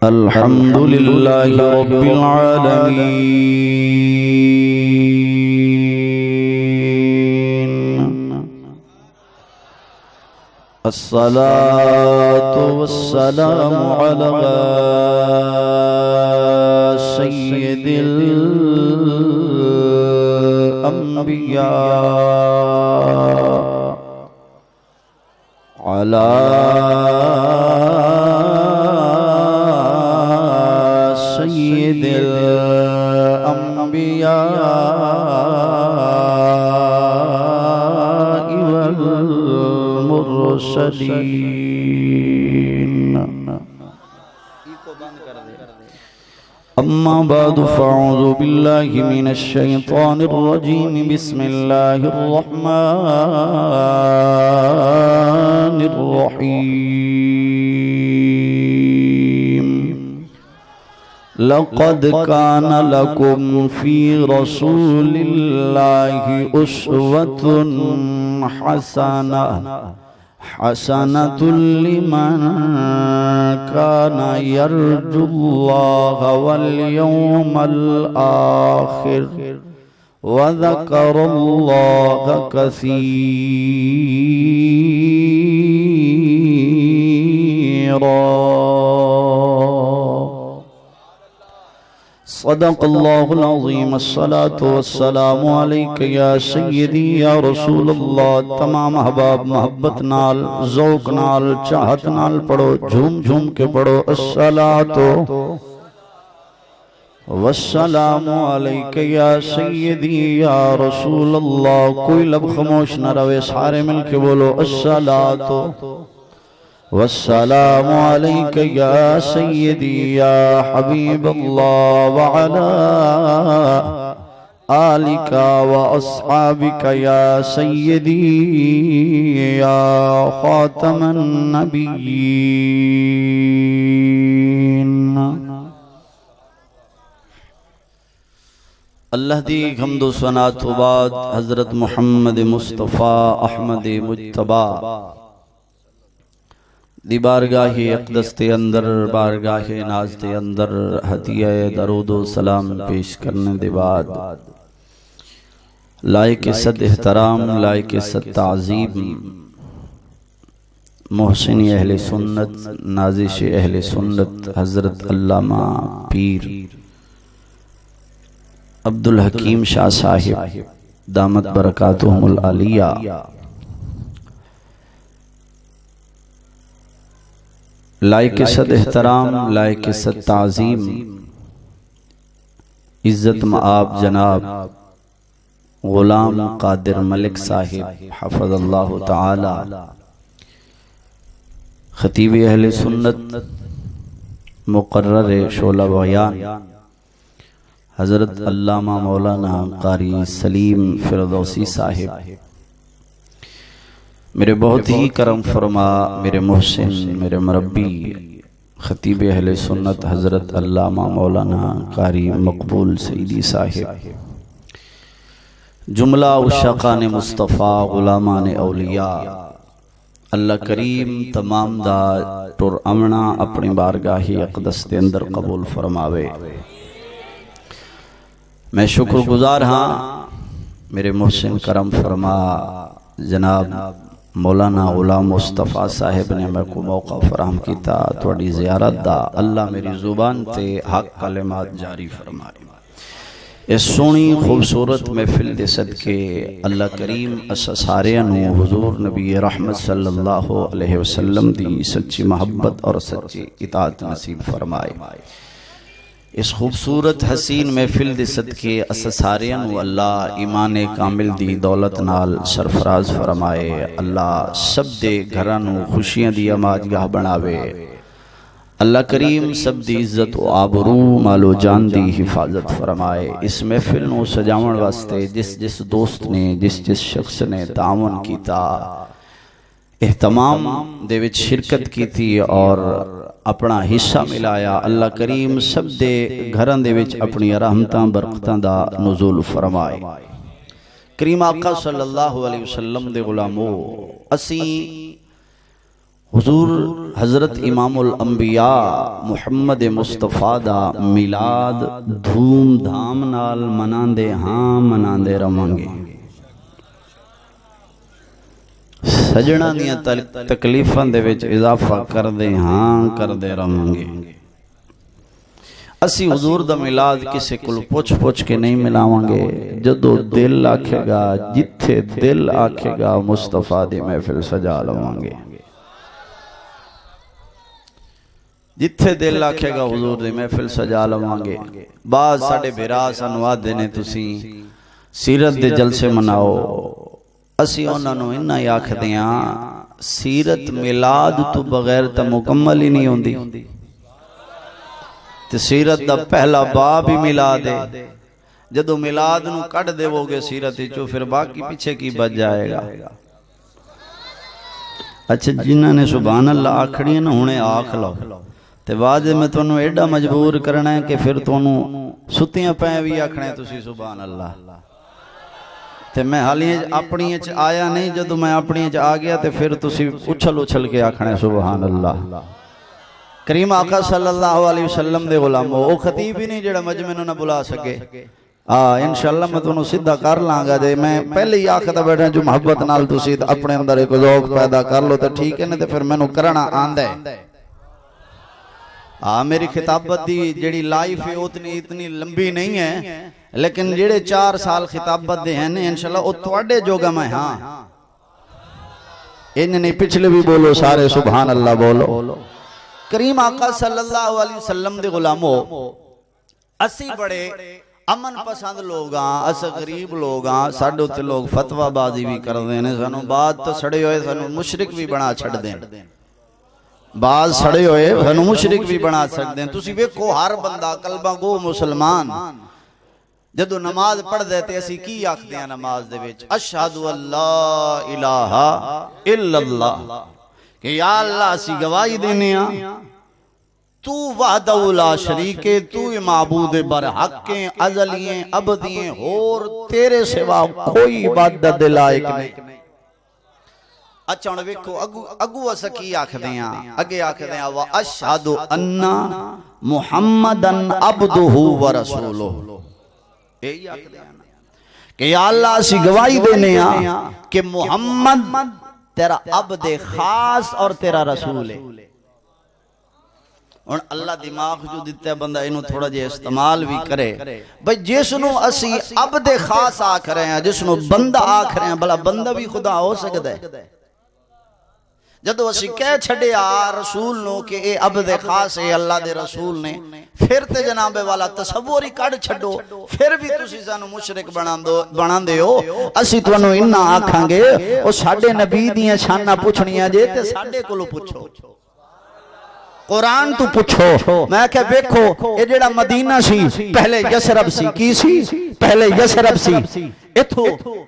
الحمد لله رب العالمين الصلاة والسلام على سيد الأنبياء على سيد الأنبياء والمرسلين أما بعد فأعوذ بالله من الشيطان الرجيم بسم الله الرحمن الرحيم لقد كان لكم في رسول الله أسوة حسنة لمن كان يرجو الله واليوم الآخر وذكر الله كثيرا صدق الله العظيم الصلاة والسلام عليك يا سيدي يا رسول الله تمام احباب محبت نال ذوق نال چاہت نال پڑھو جھوم جھوم کے پڑھو الصلاة والسلام عليك يا سيدي يا رسول الله کوئی لب خاموش نہ روے سارے مل کے بولو الصلاة والسلام عليك يا سيدي يا حبيب الله وعلى آلك وأصحابك يا سيدي يا خاتم النبيين اللہ دی حمد و ثنا تو بعد حضرت محمد مصطفیٰ احمد مجتبی دی بارگاہ اقدس تے اندر بارگاہ ناز تے اندر ہدیہ درود و سلام پیش کرنے دے بعد لائق صد احترام لائق صد تعظیم محسن اہل سنت نازش اہل سنت حضرت علامہ پیر عبدالحکیم شاہ صاحب دامت برکاتہم العالیہ لائق صد احترام لائق صد تعظیم عزت مآب جناب غلام قادر ملک صاحب حفظ اللہ تعالی خطیب اہل سنت مقرر شعلہ بیان حضرت علامہ مولانا قاری سلیم فردوسی صاحب میرے بہت ہی کرم فرما میرے محسن میرے مربی خطیب اہل سنت حضرت علامہ مولانا قاری مقبول سیدی صاحب جملہ عشاقان مصطفیٰ غلامان اولیاء اللہ کریم تمام دا ٹر امنا اپنی بارگاہی اقدس دے اندر قبول فرماوے میں شکر گزار ہاں میرے محسن کرم فرما جناب مولانا غلام مصطفیٰ صاحب نے میں کو موقع فراہم کیتا توڑی زیارت دا اللہ میری زبان تے حق کلمات جاری فرمائے اس سونی خوبصورت محفل دے صدقے اللہ کریم اسا سارےانو حضور نبی رحمت صلی اللہ علیہ وسلم دی سچی محبت اور سچی اطاعت نصیب فرمائے اس خوبصورت حسین محفل دے صدقے اسا سارےانو اللہ ایمان کامل دی دولت نال سرفراز فرمائے اللہ سب دے گھرانو خوشیاں دی آماجگاہ بناوے اللہ کریم سب دی عزت و آبرو مال و جان دی حفاظت فرمائے اس محفل نو سجاون واسطے جس دوست نے جس شخص نے تعاون کیتا اہتمام دے وچ شرکت کی تھی اور اپنا حصہ ملایا اللہ کریم سب دے گھران دے وچ اپنی رحمتاں برکتاں دا نزول فرمائے کریم آقا صلی اللہ علیہ وسلم دے غلامو اسی حضور حضرت امام الانبیاء محمد مصطفیٰ دا میلاد دھوم دھام نال مناندے ہاں مناندے رہانگے سجنا دیاں تکلیفاں دے وچ اضافہ کردے ہاں کردے رہانگے اسی حضور دا میلاد کسے کل پوچھ کے نہیں ملاوانگے جدو دل آکھے گا جتھے دل آکھے گا مصطفیٰ دی محفل سجا لوانگے جتھے دل آکھے گا حضور دی محفل سجا لوانگے بعض ساڑے بھیرا سنوا دینے تسی سیرت دے جلسے مناؤ اسی انہوں نے انہا یاکھ دیاں سیرت میلاد تو بغیر تا مکمل ہی نہیں ہوندی تے سیرت دا پہلا باب ہی میلاد ہے جدو میلاد نو کٹ دے وہ گے سیرت ہی چو پھر باقی پیچھے کی بچ جائے گا اچھا جنہاں نے سبحان اللہ آکھڑی ہے نا ہونے آکھ لو تے بعد میں تو انہوں ایڈا مجبور کرنا ہے کہ پھر تو انہوں ستیاں پہیں بھی آکھنے تسی سبحان اللہ تے میں حالی اپنی اچھ آیا نہیں جدو میں اپنی اچھ آگیا تے پھر تسی اچھل کے آکھنے سبحان اللہ کریم آقا صلی اللہ علیہ وسلم دے غلام او خطیب ہی نہیں جڑا مجمع نہ بلا سکے انشاءاللہ میں تنہوں سدھا کر لانگا جے میں پہلے ہی آکھتا بیٹھا جو محبت نال تسی اپنے اندر ایک ذوق پیدا کر لو تو ٹھیک ہے نا تے پھر میں نو کرنا آندہ ہے میری خطابت دی جڑی لائف ہے اتنی لمبی نہیں ہے لیکن جڑے 4 سال خطابت دے ہیں انشاءاللہ او توڑے جوگا میں ہاں انہیں نہیں پچھلے بھی بولو سارے سبحان اللہ بولو کریم آقا صلی اللہ علیہ وسلم دے غلاموں اسی بڑے امن پسند لوگاں اس غریب لوگاں ساڑھے ہوتے لوگ فتوہ بازی بھی کر دینے سانو بعد تو سڑے ہوئے سانو مشرک بھی بنا چھڑ دیں بعض سڑے ہوئے سانو مشرک بھی بنا چھڑ دیں تسی ویکھو ہر بندہ قلبہ گو مسلمان جدو نماز پڑھ دیتے اسی کی آکھتے ہیں نماز دے وچ اشہدو اللہ الہ الا اللہ کہ یا اللہ اسی گواہی دینے ہیں تو وحدہ لا شریکے تو معبود برحقیں ازلییں ابدییں اور تیرے سوا کوئی عبادت لائق نہیں اچھا انہوں ویکھو اگو اسا کی آکھ دیاں اگے آکھ دیاں وَأَشْهَدُ أَنَّ مُحَمَّدًا عَبْدُهُ وَرَسُولُهُ یہی آکھ دیاں کہ یا اللہ اسی گواہی دینے ہیں کہ محمد تیرا عبد خاص اور تیرا رسول ہے اور اللہ دماغ جو دیتا ہے بندہ انہوں تھوڑا جے استعمال بھی کرے بھئی جسنو اسی عبد خاص آکھ رہے ہیں جسنو بندہ آکھ رہے ہیں بلا بندہ بھی خدا ہو سکتا ہے جدو اسی کہہ چھڑے رسول نو کہ اے عبد خاص ہے اللہ دے رسول نے پھر تے جناب والا تصوری کڑ چھڑو پھر بھی تسی سانو مشرک بنان دے ہو اسی تو انہوں انہا آکھاں گے او ساڑھے نبی دیاں شانہ پوچھنیاں جے تے ساڑھے کلو پوچھو قرآن تو پوچھو میں کہ بیکھو اے جڑا مدینہ سی پہلے یسرب سی کی سی پہلے یسرب سی اتھو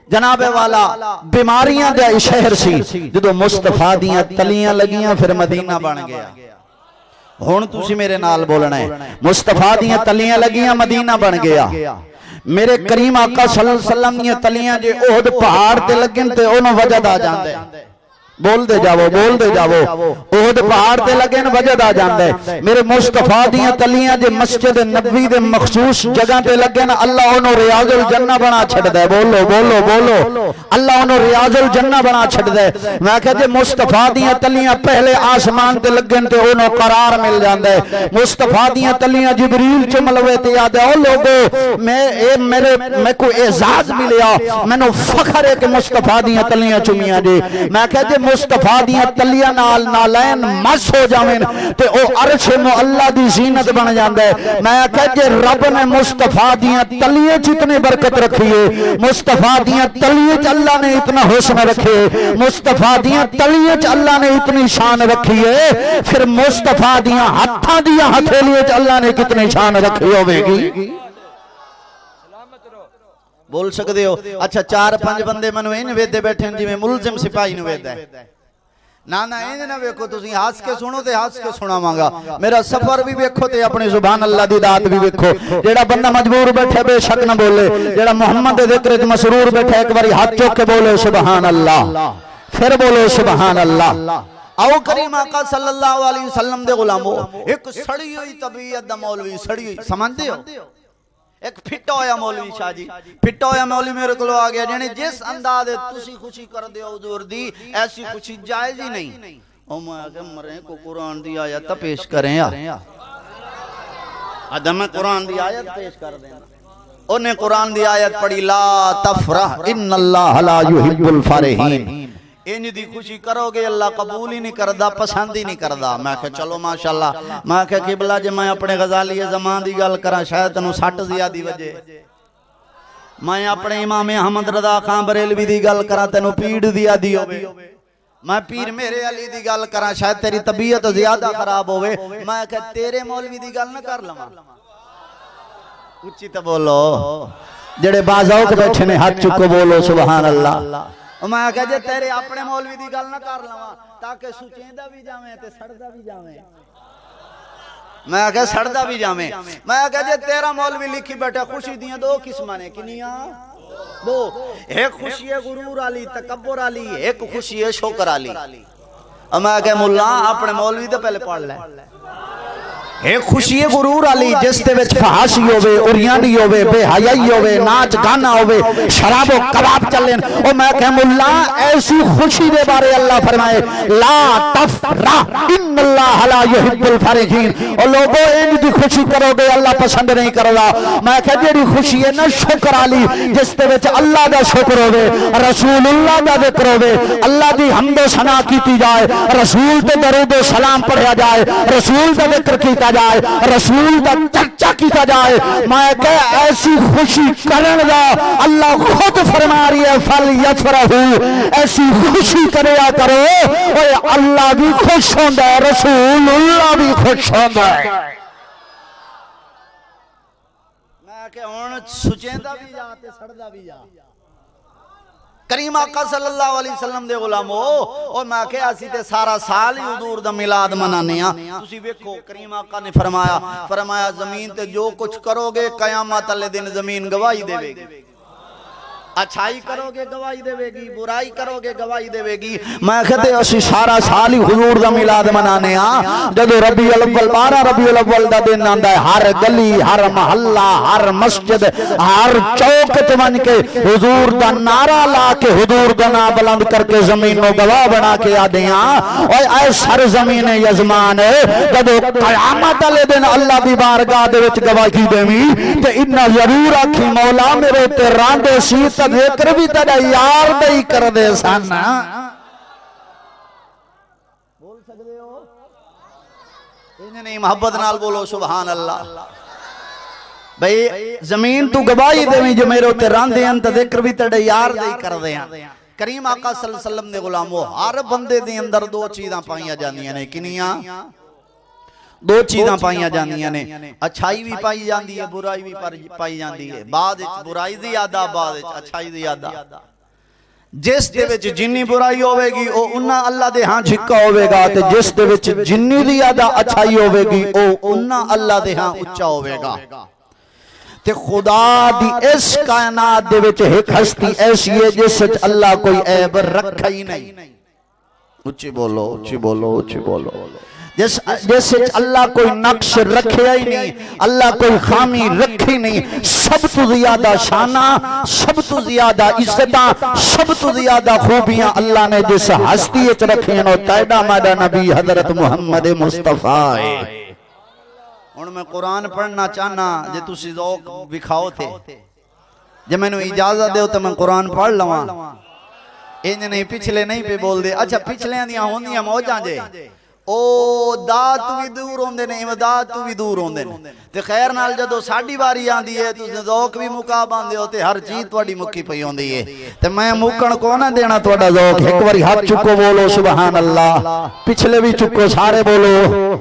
جناب والا بیماریاں دیا شہر سی جدو مصطفیٰ دیاں تلیاں لگیاں پھر مدینہ بن گیا ہون تسی میرے نال بولنا ہے مصطفیٰ دیاں تلیاں لگیاں مدینہ بن گیا میرے کریم آقا صلی اللہ علیہ وسلم دیاں تلیاں جے احد پہاڑ تے لگن تے انہوں وجد آ جاندے بول دے جاؤ احد پہاڑ تے لگن وجد آ جاندے میرے مصطفیٰ دیاں تلیاں جے مسجد نبوی دے مخصوص جگہ تے لگن اللہ انہوں ریاض الجنہ بنا چھڑ دے بولو اللہ انہوں ریاض الجنہ بنا چھڑ دے میں کہا جے مصطفیٰ دیاں تلیاں پہلے آسمان تے لگن تے انہوں قرار مل جاندے مصطفیٰ دیاں تلیاں جبریل چملوے تے یاد ہے او لوگو میں کو اعزاز ملیا میں نو فخر ہے کہ مصطفیٰ دیاں تلیاں چمیاں جے میں کہا جے مصطفیٰ دیاں تلیاں نالین مس ہو جاویں تے او عرش معلا دی زینت بن جاندے میں کہا جے رب نے مصطفیٰ دیاں تلیاں اتنی برکت رکھی ہے مصطفیٰ دیاں تلیاں اللہ نے اتنا حسن رکھے مصطفیٰ دیاں تلیاں اللہ نے اتنی شان رکھی ہے پھر مصطفیٰ دیاں ہتھاں دیاں ہتھیلیاں اللہ نے کتنی شان رکھی ہوئے گی بول سکتے ہو اچھا 4-5 بندے منو این ویدے بیٹھے ہیں جی میں ملزم سپاہی نو ویدہ ہے نانا این نہ ویکھو تسی ہاس کے سنو تے ہاس کے سنا مانگا میرا سفر بھی ویکھو تے اپنی سبحان اللہ دی دات بھی ویکھو جیڑا بندہ مجبور بیٹھے بے شک نہ بولے جیڑا محمد ذکر مسرور بیٹھے ایک باری ہاتھ چوک کے بولے سبحان اللہ پھر بولو سبحان اللہ او کریم آقا صلی اللہ علیہ وسلم دے غلامو ایک سڑی ہوئی طبیعت دا مولوی سڑی ہوئی سمجھتے ہو ایک پھٹا ہویا مولوی شاہ جی پھٹا ہویا مولوی میرے کو آ گیا جنہیں جس انداز تسی خوشی کر دے حضور دی ایسی خوشی جائز ہی نہیں او میں آگے مرے کو قرآن دی آیت پیش کریں یا ادھا میں قرآن دی آیت پیش کر دینا انہیں قرآن دی آیت پڑھی لا تفرح ان اللہ لا یحب الفرحین انج دی خوشی کرو گے اللہ قبول ہی نہیں کردہ پسند ہی نہیں کردہ میں کہا چلو ماشاءاللہ میں کہا قبلہ جے میں اپنے غزالی زمان دی گل کرا شاید تنو سٹ زیادی وجہ میں اپنے امام احمد رضا خان بریلوی دی گل کرا تنو پیڑ دیا دی ہوئے میں پیر میرے علی دی گل کرا شاید تیری طبیعت زیادہ خراب ہوئے میں کہا تیرے مولوی دی گل نہ کر لما اچھی تو بولو جڑے بازاؤ کے بیٹھے نے ہاتھ چکو بولو سبحان اللہ میں کہا جے تیرے اپنے مولوی دی گل نہ کر لما تاکہ سچیندہ بھی جاویں تے سڑدہ بھی جاویں میں کہا سڑدہ بھی جاویں میں کہا جے تیرا مولوی لکھی بیٹھا خوشی دیاں دو قسمانے کنیاں دو ایک خوشی ہے غرور علی تکبر علی ایک خوشی ہے شکر علی میں کہا مولا اپنے مولوی تے پہلے پڑھ لے ایک خوشی ہے غرور علی جس دے وچ فحاشی ہوئے اوریانی ہوئے بے حیائی ہوئے ناچ گانا ہوئے شراب و کباب چلیں اور میں کہم اللہ ایسی خوشی دے بارے اللہ فرمائے لا تفرح ان اللہ لا یحب الفرحین اور لوگوں انج دی خوشی کرو گے اللہ پسند نہیں کرو گا میں کہہ جیڑی خوشی ہے نا شکر علی جس دے وچ اللہ دا شکر ہوئے رسول اللہ دا ذکر ہوئے اللہ دی حمد و ثنا کیتی جائے رسول تے درود و سلام پڑھیا جائے رسول دا ذکر کیتا جائے رسول دا چرچا کیتا جائے میں کہ ایسی خوشی کرن دا اللہ خود فرما رہی ہے فَلْيَفْرَحُوا ایسی خوشی کریا کرو اور اللہ بھی خوش ہوندا ہے رسول اللہ بھی خوش ہوندا ہے میں کہ ہن سچیندا بھی جا تے سڑدا بھی جا کریم آقا صلی اللہ علیہ وسلم دے غلامو اور میں کہا اسی تے سارا سال ہی حضور دا میلاد منانے ہیں تسی ویکھو کریم آقا نے فرمایا زمین تے جو کچھ کرو گے قیامت والے دن زمین گواہی دے گی اچھائی کرو گے گواہی دے گی برائی کرو گے گواہی دے گی میں کہتے اسی سارا سال ہی حضور دا میلاد منانے ہاں جدو ربیع الاول 12 ربیع الاول دا دن آندا ہے ہر گلی ہر محلہ ہر مسجد ہر چوک تے ون کے حضور دا نعرہ لا کے حضور دا نام بلند کر کے زمین نو گواہ بنا کے آدے ہاں اور اے سر زمین یزمان جدو قیامت والے دن اللہ دی بارگاہ دے وچ گواہی دیویں تے اتنا ضرور آکھی مولا میرے تے راندے سی ذکر بھی تیرا یار نہیں کر دے سانا بول سکتے ہو انہیں نہیں محبت نال بولو سبحان اللہ بھئی زمین تو گواہی دے میں جو میرے ہوتے راندے ہیں تو ذکر بھی تیرا یار نہیں کر دے ہیں کریم آقا صلی اللہ علیہ وسلم نے غلامو ہر بندے دے اندر دو چیزاں پائیاں جاندیاں نے کنیاں دو چیزاں پائیاں جاندیاں نے اچھائی بھی پائی جاندی ہے برائی بھی پائی جاندی ہے بعد برائی زیادہ بعد اچھائی زیادہ جس دے وچ جنی برائی ہوئے گی او انہا اللہ دے ہاں جھکا ہوئے گا تے جس دے وچ جنی زیادہ اچھائی ہوئے گی او انہا اللہ دے ہاں اچھا ہوئے گا تے خدا دی اس کائنات دے وچ ایک ہستی ایسی ہے جس وچ اللہ کوئی عیب رکھا ہی نہیں اچھی بولو اچھی بولو اچھی بولو جیسے اللہ کوئی نقش رکھے ہی نہیں اللہ کوئی خامی رکھی نہیں سب تو زیادہ شانہ سب تو زیادہ عزتاں سب تو زیادہ خوبیاں اللہ نے جس ہستی اچ رکھے ہیں تیڈا مادہ نبی حضرت محمد مصطفیٰ ہے ان میں قرآن پڑھنا چاہنا جے تسی ذوق بکھاؤ تھے جب میں نے اجازت دے تو میں قرآن پڑھ لواں انہیں نہیں پچھلے نہیں پہ بول دے اچھا پچھلے اندیاں ہوندیاں موجاں جے او داد تو بھی دور ہوندے نے امداد تو بھی دور ہوندے نے تے خیر نال جدو ساڑی باری آندی ہے تو ذوق بھی مکا باندے ہوتے ہر چیز توڑی مکی پئی ہوندی ہے تے میں مکن کو نہ دینا توڑا ذوق ایک باری ہاتھ چکو بولو سبحان اللہ پچھلے بھی چکو سارے بولو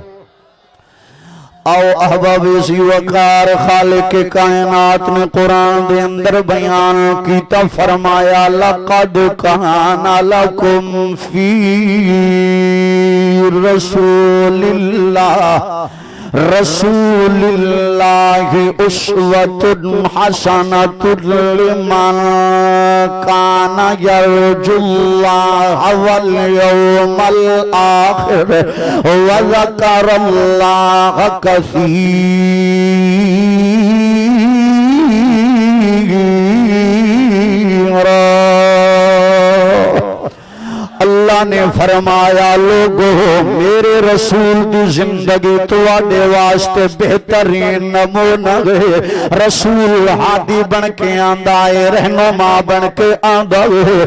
او احباب اسی وقار خالق کائنات نے قرآن دے اندر بیان کیتا فرمایا لقد کان لکم فی رسول اللہ رسول اللہ اسوۃ حسنۃ لمن کان یرجو اللہ والیوم الآخر وذکر اللہ کثیرا۔ اللہ نے فرمایا لوگو میرے رسول دی زندگی تواڈے واسطے بہترین نمونہ ہے۔ رسول ہادی بن کے آندا ہے، رہنما بن کے آندا ہے،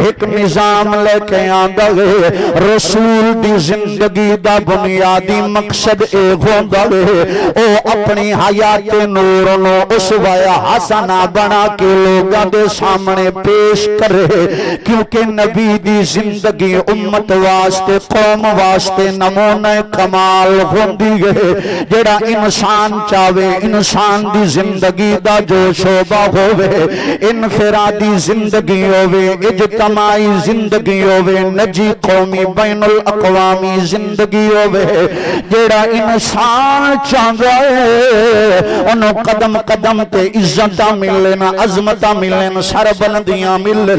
ایک نظام لے کے آندا ہے۔ رسول دی زندگی دا بنیادی مقصد اے ہوندا ہے او اپنی حیات نور نو اسوہ حسنہ بنا کے لوگاں دے سامنے پیش کرے، کیونکہ نبی دی زندگی امت واسطے قوم واسطے نمونہ کمال ہوندی ہے۔ جڑا انسان چاہے انسان دی زندگی دا جو شعبہ ہوئے، انفرادی زندگی ہوئے، اجتماعی زندگی ہوئے، نجی قومی بین الاقوامی زندگی ہوئے، جڑا انسان چاہتا ہے انہوں قدم قدم تے عزتاں ملن، عظمتاں ملن، سربلندیاں ملن۔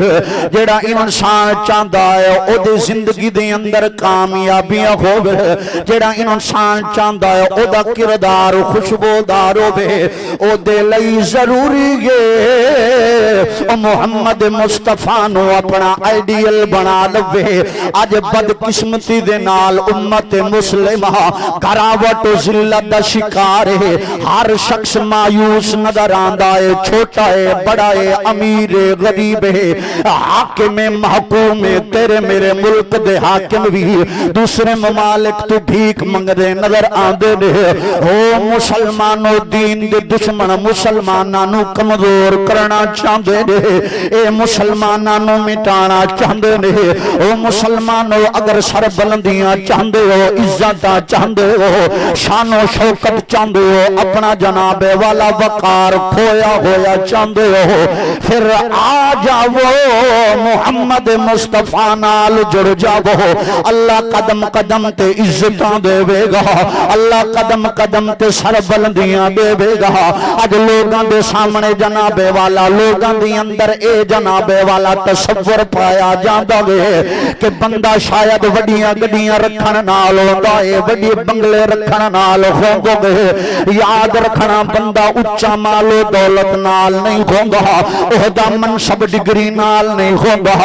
جڑا انسان چاہتا ہے او دے زندگی دے اندر کامیابیاں ہوئے، جڑا انسان چاہتا ہے او دا کردار خوشبودار ہوئے، او دے لئی ضروری ہے او محمد مصطفیٰ نو اپنا آئیڈیل بنا لوے۔ آج بدقسمتی دے نال امت مسلمہ گراوٹ و ذلت دا شکار ہے۔ ہر شخص مایوس نظر آندا ہے، چھوٹا ہے، بڑا ہے، امیر ہے، غریب ہے، حاکم محکوم ہے۔ تیرے میرے ملک دے حاکم بھی دوسرے ممالک تو بھیک منگدے نظر آندے نے۔ او مسلمانوں دین دے دشمن مسلمانوں کمزور کرنا چاہندے نے، اے مسلمانوں مٹانا چاہندے نے۔ او مسلمانوں اگر سربلندیاں چاہندے ہو، عزتاں چاہندے ہو، شان و شوکت چاہندے ہو، اپنا جناب والا وقار کھویا ہویا چاہندے ہو، پھر آ جاؤ محمد مصطفیٰ نال جڑ جاؤ۔ اللہ قدم قدم تے عزتاں دے گا، اللہ قدم قدم تے سربلندیاں دے گا۔ اج لوگاں دے سامنے جناب والا، لوگاں دی اندر اے جناب والا تصور پایا جاندا ہے کہ بندہ شاید وڈیاں گڈیاں رکھن نال ہوندا ہے، وڈی بنگلے رکھن نال ہوندا ہے۔ یاد رکھنا بندہ اچا مال و دولت نال نہیں ہوندا، عہدہ منصب ڈگری نال نہیں ہوندا،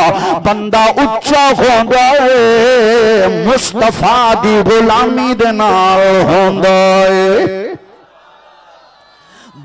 بندہ اچا ہوندا ہے مصطفیٰ دی غلامی دے نال ہوندا ہے۔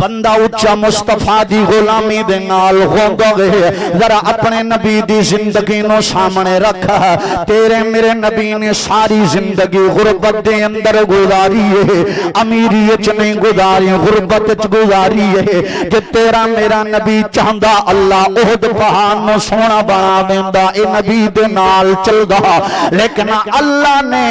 بندہ اچا مصطفیٰ دی غلامی دے نال ہوندا ہے۔ ذرا اپنے نبی دی زندگی نو سامنے رکھا، تیرے میرے نبی نے ساری زندگی غربت دے اندر گزاری ہے، امیری اچ نہیں گزاری، غربت اچ گزاری ہے۔ کہ تیرا میرا نبی چاہندا اللہ احد پہاڑ نو سونا بنا دیندا، اے نبی دے نال چلدا، لیکن اللہ نے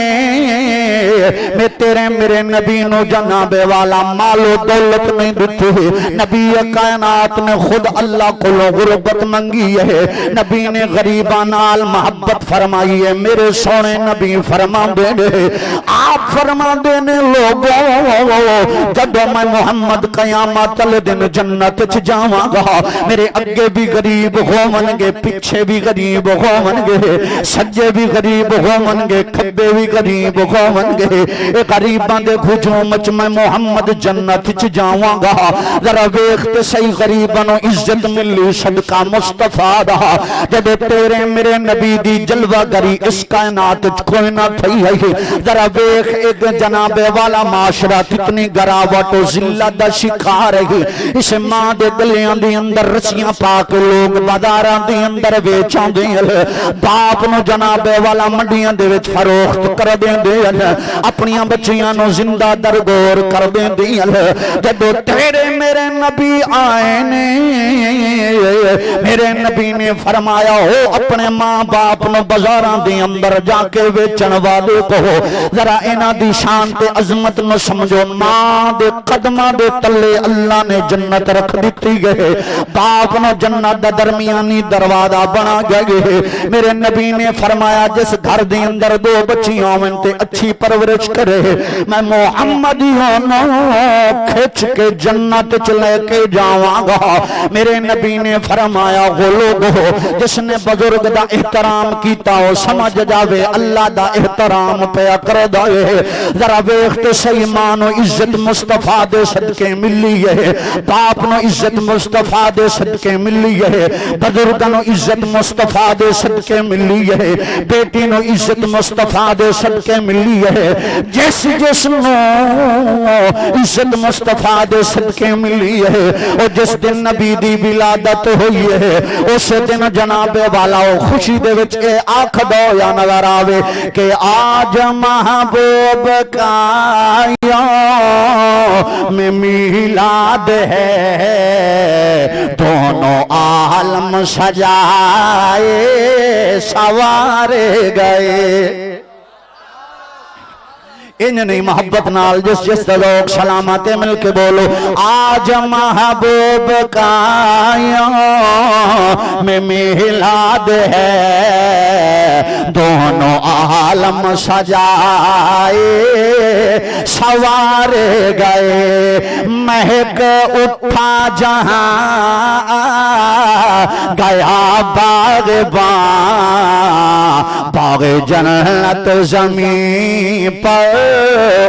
میں تیرے میرے نبی نو جناب والا مال و دولت نہیں دیتی۔ نبی کائنات نے خود اللہ کو غربت منگی ہے، نبی نے غریبان نال محبت فرمائی ہے۔ میرے سونے نبی فرما دے نے، آپ فرما دے نے لوگوں جب میں محمد قیامت والے دن جنت چ جاواں گا، میرے اگے بھی غریب ہون گے، پیچھے بھی غریب ہون گے، سجے بھی غریب ہون گے، کھبے بھی غریب ہون گے۔ اے غریباں دے ہجوم وچ میں محمد جنت چ جاواں گا۔ ذرا ویکھ تے صحیح غریباں نو عزت ملی صدقہ مصطفیٰ دا، جب تیرے میرے نبی دی جلوہ گری اس کائنات وچ کوئی نہ تھی ہے۔ ذرا ویکھ ایک جناب والا معاشرہ کتنی گراوٹ و ذلت دا شکار ہے۔ اس ماں دے گلیاں دی اندر رسیاں پا کے لوگ بازاراں دی اندر ویچاں دے، باپ نو جناب والا منڈیاں دے وچ فروخت کر دیندے، اپنیاں بچیاں نو زندہ درگور کر دیندے۔ جب تیرے میرے نبی آئے نے میرے نبی نے فرمایا ہو اپنے ماں باپ نو بازاراں دے اندر جا کے ویچن والے کہو ذرا انہاں دی شان تے عظمت نو سمجھو ماں دے قدماں دے تلے اللہ نے جنت رکھ دتی گئے باپ نو جنت دا درمیانی دروازہ بنا گئے میرے نبی نے فرمایا جس گھر دے اندر دو بچیاں ہون تے اچھی پرورش کرے میں محمد کھچ کے جنت چ لے کے جاواں گا میرے نبی نے فرمایا وہ لوگ جس نے بزرگ دا احترام کیتا ہو سمجھ جاوے اللہ دا احترام پیا کر دے ذرا ویکھ صحیح مانو عزت مصطفیٰ دے صدقے ملی ہے باپ نو عزت مصطفیٰ دے صدقے ملی ہے بزرگاں نو عزت مصطفیٰ دے صدقے ملی ہے بیٹی نو عزت مصطفیٰ دے صدقے ملی ہے جس نو عزت مصطفیٰ دے صدقے ملی ہے اور جس دن نبی دی ولادت ہوئی ہے اس دن جناب والا خوشی دے وچ اے آنکھ دو یا نظر آوے کہ آج محبوب کا یوم میلاد ہے دونوں عالم سجائے سوارے گئے ان نہیں محبت نال جس لوگ سلامت مل کے بولو آج محبوب کا یوم میلاد ہے دونوں عالم سجائے سوارے گئے مہک اٹھا جہاں گیا باغباں باغ جنت زمین پر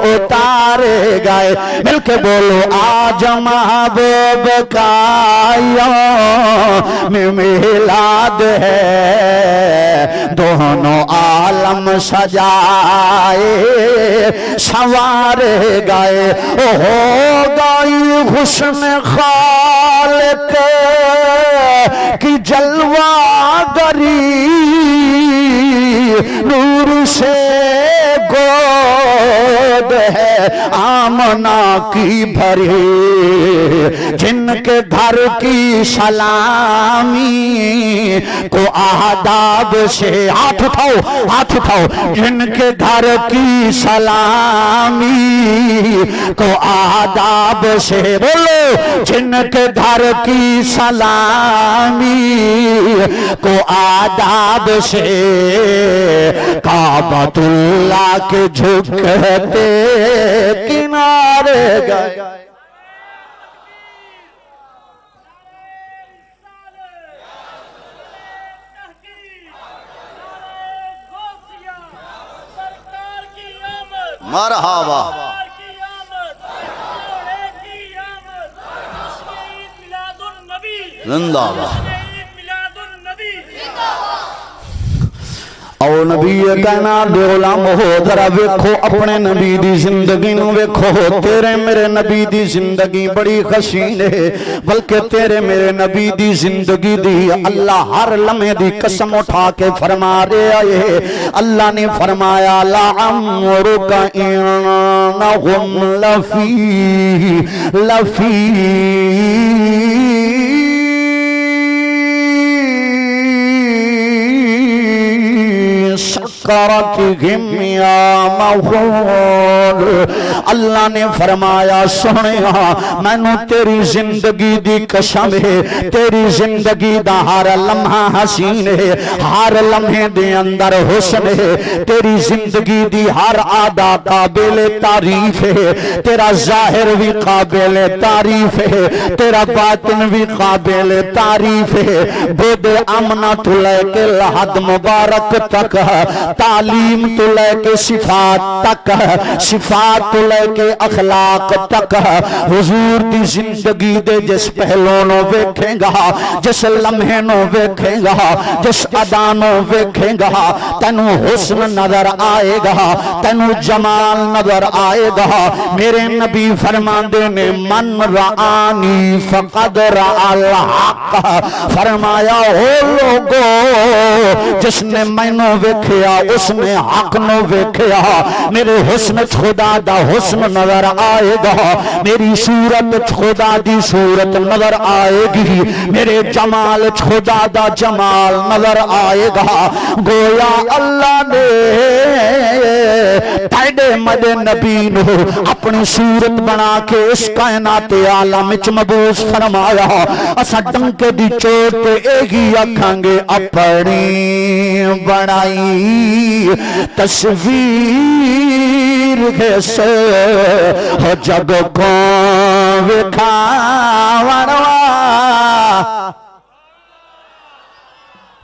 اتارے گئے مل کے بولو آج محبوب کا یوم میلاد ہے دونوں عالم سجائے سوارے گئے ہو گئی حسن خالق کی جلوہ گری نور سے گود ہے آمنہ کی بھری جن کے گھر کی سلامی کو آداب سے ہاتھ اٹھاؤ جن کے گھر کی سلامی کو آداب سے بولو جن کے گھر کی سلامی کو آداب سے کعبۃ اللہ کے جھکتے کنارے گئے مرحبا زندہ باد او نبی کائنات دے غلام ہو ذرا ویکھو اپنے نبی دی زندگی نو ویکھو تیرے میرے نبی دی زندگی بڑی حسین ہے بلکہ تیرے میرے نبی دی زندگی دی اللہ ہر لمحے دی قسم اٹھا کے فرما رہے ہے اللہ نے فرمایا لعمرک انہم لفی سکرتہم یا مغول اللہ نے فرمایا سنیا میں نو تیری زندگی دی قسم ہے تیری زندگی دا ہر لمحہ حسین ہے ہر لمحے دے اندر حسن ہے تیری زندگی دی ہر آدھا قابل تعریف ہے تیرا ظاہر بھی قابل تعریف ہے تیرا باطن بھی قابل تعریف ہے بود امنہ تو لے کے لحد مبارک تک تعلیم تو لے کے صفات تک صفات تو لے کے اخلاق تک حضور دی زندگی دے جس پہلو نو ویکھیں گا جس لمحے نو ویکھیں گا جس ادا نو ویکھیں گا تینو حسن نظر آئے گا تینو جمال نظر آئے گا میرے نبی فرماندے نے من رآنی فقد رآ الحق فرمایا ہو لوگو جس نے میں نو ویکھیا اس نے حق نو ویکھیا میرے حسن خدا دا حسن نظر آئے گا میری صورت خدا دی صورت نظر آئے گی میرے جمال خدا دا جمال نظر آئے گا گویا اللہ نے تیرے مدے نبی نو اپنی صورت بنا کے اس کائنات عالم وچ مبعوث فرمایا اسا ڈنکے دی چوٹ تے ایگی آکھاں گے اپنی بنائی تصویر گھسے ہو جگ کو وکھاونوا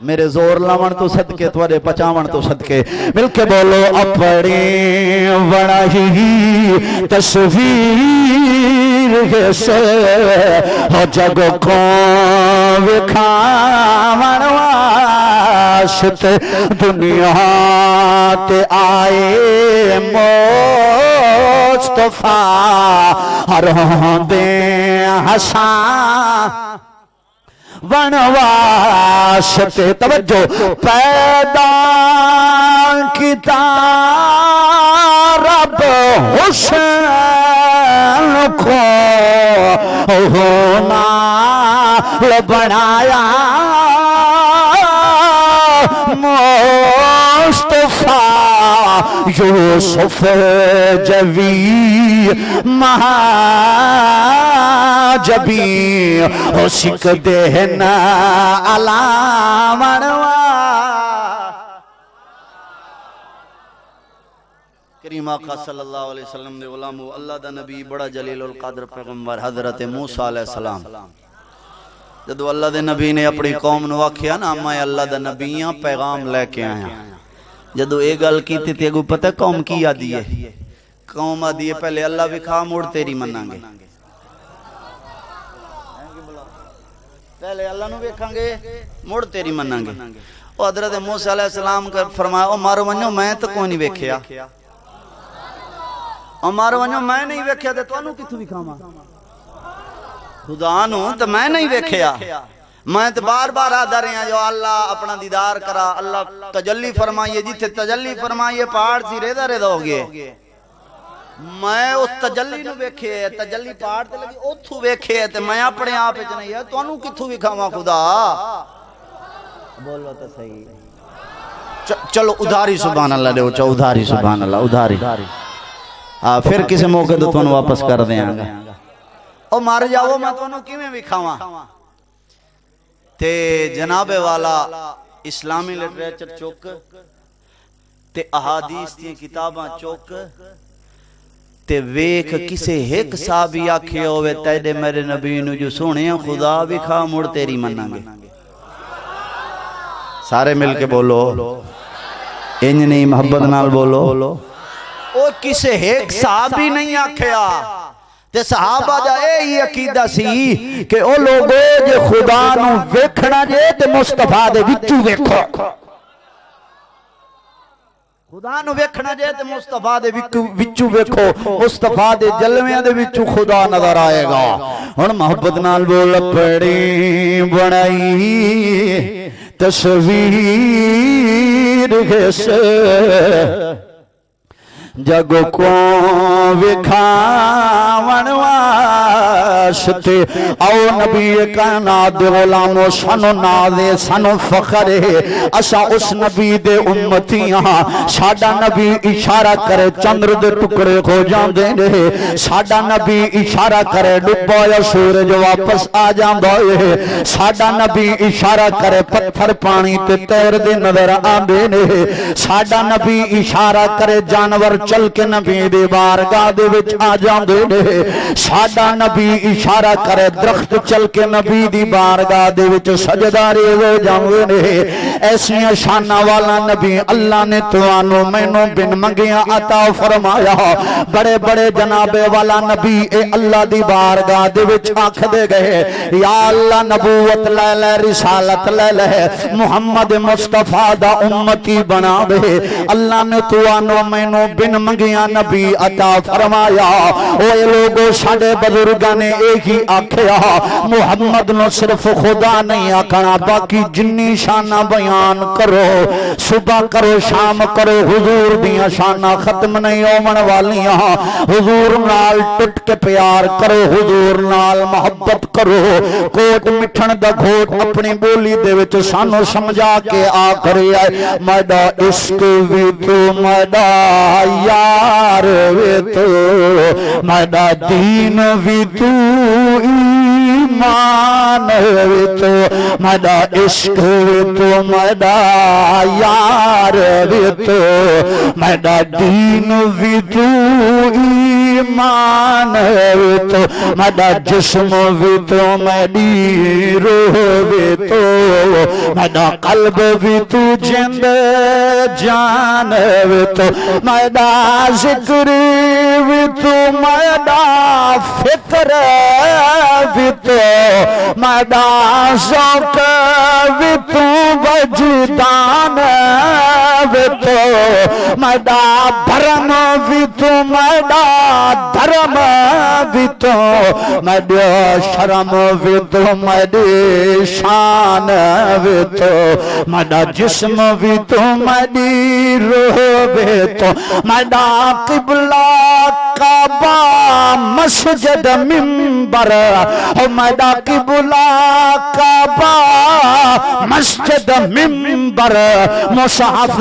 میرے زور لاون تو صدقے تواڈے پچاون تو صدقے مل کے بولو اپنی بنائی تصویر گھسے ہو جگ کو وکھاون واسطے دنیا تے آئے مصطفیٰ ہر ہوندے حسان ونواسطے توجہ پیدا کیتا رب حسین کو ہونا بنایا مصطفیٰ یوسف جوی مہاجبی ہو سکھ دینا علامنوا کریم آقا صلی اللہ علیہ وسلم دے غلامو اللہ دا نبی بڑا جلیل القدر پیغمبر حضرت موسیٰ علیہ السلام جدو اللہ دے نبی نے اپنی قوم نو آکھیا نا میں اللہ دا نبیاں پیغام لے کے آیا جدو ایک گل کی تھی اگو پتہ قوم کی آدھی ہے قوم آدھی ہے پہلے اللہ بکھا موڑ تیری منائیں گے پہلے اللہ نو بکھاں گے موڑ تیری منائیں گے اور حضرت موسیٰ علیہ السلام کا فرمایا او مارو ونجو میں تو کوئی نہیں بیکھیا او مارو ونجو میں نہیں بیکھیا دے تو انو کتھو بھی کھاما خدا نو تو میں نہیں بیکھیا میں تو بار بار آدھا رہے ہیں جو اللہ اپنا دیدار کرا اللہ تجلی فرمائیے جیتے تجلی فرمائیے پہاڑ سی ریدہ ریدہ ہو گئے میں اس تجلی نو بیکھے ہے تجلی پہاڑ تے لگی اتھو بیکھے ہے میں اپنے آپ اچھ نہیں ہے تو انو کتھو بھی کھاما خدا بولو تو صحیح چلو ادھاری سبحان اللہ دے چاہو ادھاری سبحان اللہ ادھاری پھر کسی موقع تو انو واپس کر دیں آگا او مار جاؤ میں تو انو کی میں بھی کھاما تے جناب والا اسلامی لٹریچر چوک تے احادیث تی کتاباں چوک تے ویکھ کسے ایک صحابی آکھے ہوئے تیرے میرے نبی نو جو سونے خدا بھی کھا مڑ تیری منیں گے سارے مل کے بولو انج نہیں محبت نال بولو او کسے ایک صحابی نہیں آکھیا تے صحابہ جا اے عقیدہ سی کہ او لوگو جے خدا نو ویکھنا جے تے مصطفیٰ دے وچو ویکھو خدا نو ویکھنا جے تے مصطفیٰ دے وچو ویکھو مصطفیٰ دے جلویاں دے وچو خدا نظر آئے گا ہن محبت نال بول پڑی بنائی تصویر گھسے جگ کو وکھاون واسطے او نبی کائنات دے غلامو سانو نازے سانو فخر ہے اسا اس نبی دے امتیاں ساڈا نبی اشارہ کرے چندر دے ٹکڑے ہو جاندے نے ساڈا نبی اشارہ کرے ڈبا یا سورج واپس آ جاندا ہے ساڈا نبی اشارہ کرے پتھر پانی تے تیر دے نظر آندے نے ساڈا نبی اشارہ کرے جانور چل کے نبی دے بارگاہ دے وچ آ جاندے نے ساڈا نبی اشارہ کرے درخت چل کے نبی دی بارگاہ دے وچ سجدہ ریز ہو جاندے نے ایسیاں شاناں والا نبی اللہ نے توانو مینوں بن منگیاں عطا فرمایا بڑے بڑے جناب والا نبی اے اللہ دی بارگاہ دے وچ آکھ دے گئے یا اللہ نبوت لے لے رسالت لے لے محمد مصطفیٰ دا امتی بنا دے اللہ نے توانو مینوں بن منگیاں نبی عطا فرمایا اوے لوگو ساڈے بزرگاں نے اے ہی آکھیا محمد نو صرف خدا نہیں آکھنا باقی جنی شانہ بیان کرو صبح کرو شام کرو حضور دیاں شانہ ختم نہیں ہومن والیاں حضور نال ٹٹ کے پیار کرو حضور نال محبت کرو کوٹ مٹھن دا گھوٹ اپنی بولی دے وچ سانو سمجھا کے آخری آئے میڈا عشق بھی تو میڈا یار بھی تو میڈا دین بھی تو ایمان بھی تو میڈا عشق بھی تو میڈا یار بھی تو میڈا دین بھی تو ایمان بھی تو میڈا جسم بھی تو میڈی روح بھی تو میڈا قلب بھی تو جند جان بھی تو میڈا ذکر بھی تو میڈا فکر بھی تو میڈا ذوق بھی تو وجدان بھی تو میڈا بھرم بھی تو میڈا دھرم بھی تو میڈا شرم بھی تو میڈی شان بھی تو میڈا جسم بھی تو میڈی روح بھی تو میڈا قبلہ کعبہ مسجد منبر میڈا قبلہ کعبہ مسجد منبر مصحف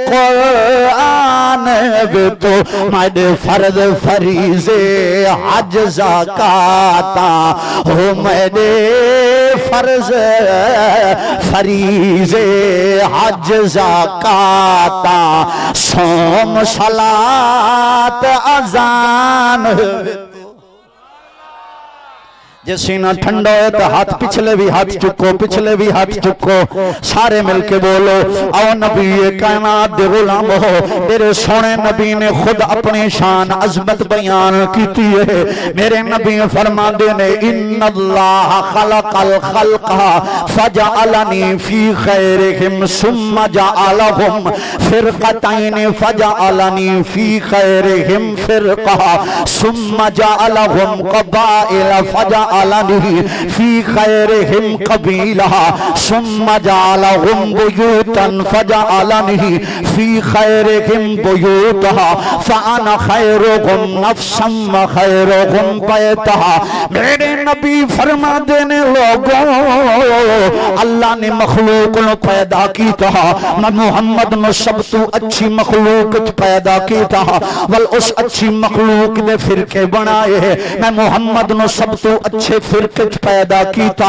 قرآن بھی تو میڈے فرض فریضے حج زکاتا ہو میڈے فرض فریضے حج زکاتا صوم صلاۃ اذان جس سینہ ٹھنڈا ہے تو ہاتھ پچھلے بھی ہاتھ چکو پچھلے بھی ہاتھ چکو سارے مل کے بولو او نبی کائنات دے غلام ہو تیرے سونے نبی نے خود اپنی شان عظمت بیان کیتی ہے میرے نبی فرما دے نے ان اللہ خلق الخلق فجعلنی فی خیرہم ثم جعلہم فرقتین فجعلنی فی خیرہم فرقہ ثم جعلہم قبائل فجعلنی فی خیرہم قبیلہ ثم جعلہم بیوتا فجعلنی فی خیرہم بیوتا فانا خیرہم نفسا وخیرہم بیتا میرے نبی فرما دینے لوگوں اللہ نے مخلوق نو پیدا کی تھا میں محمد نو سب تو اچھی مخلوق پیدا کی تھا ول اس اچھی مخلوق دے فرقے بنائے میں محمد نو سب تو اچھے فرقے پیدا کیتا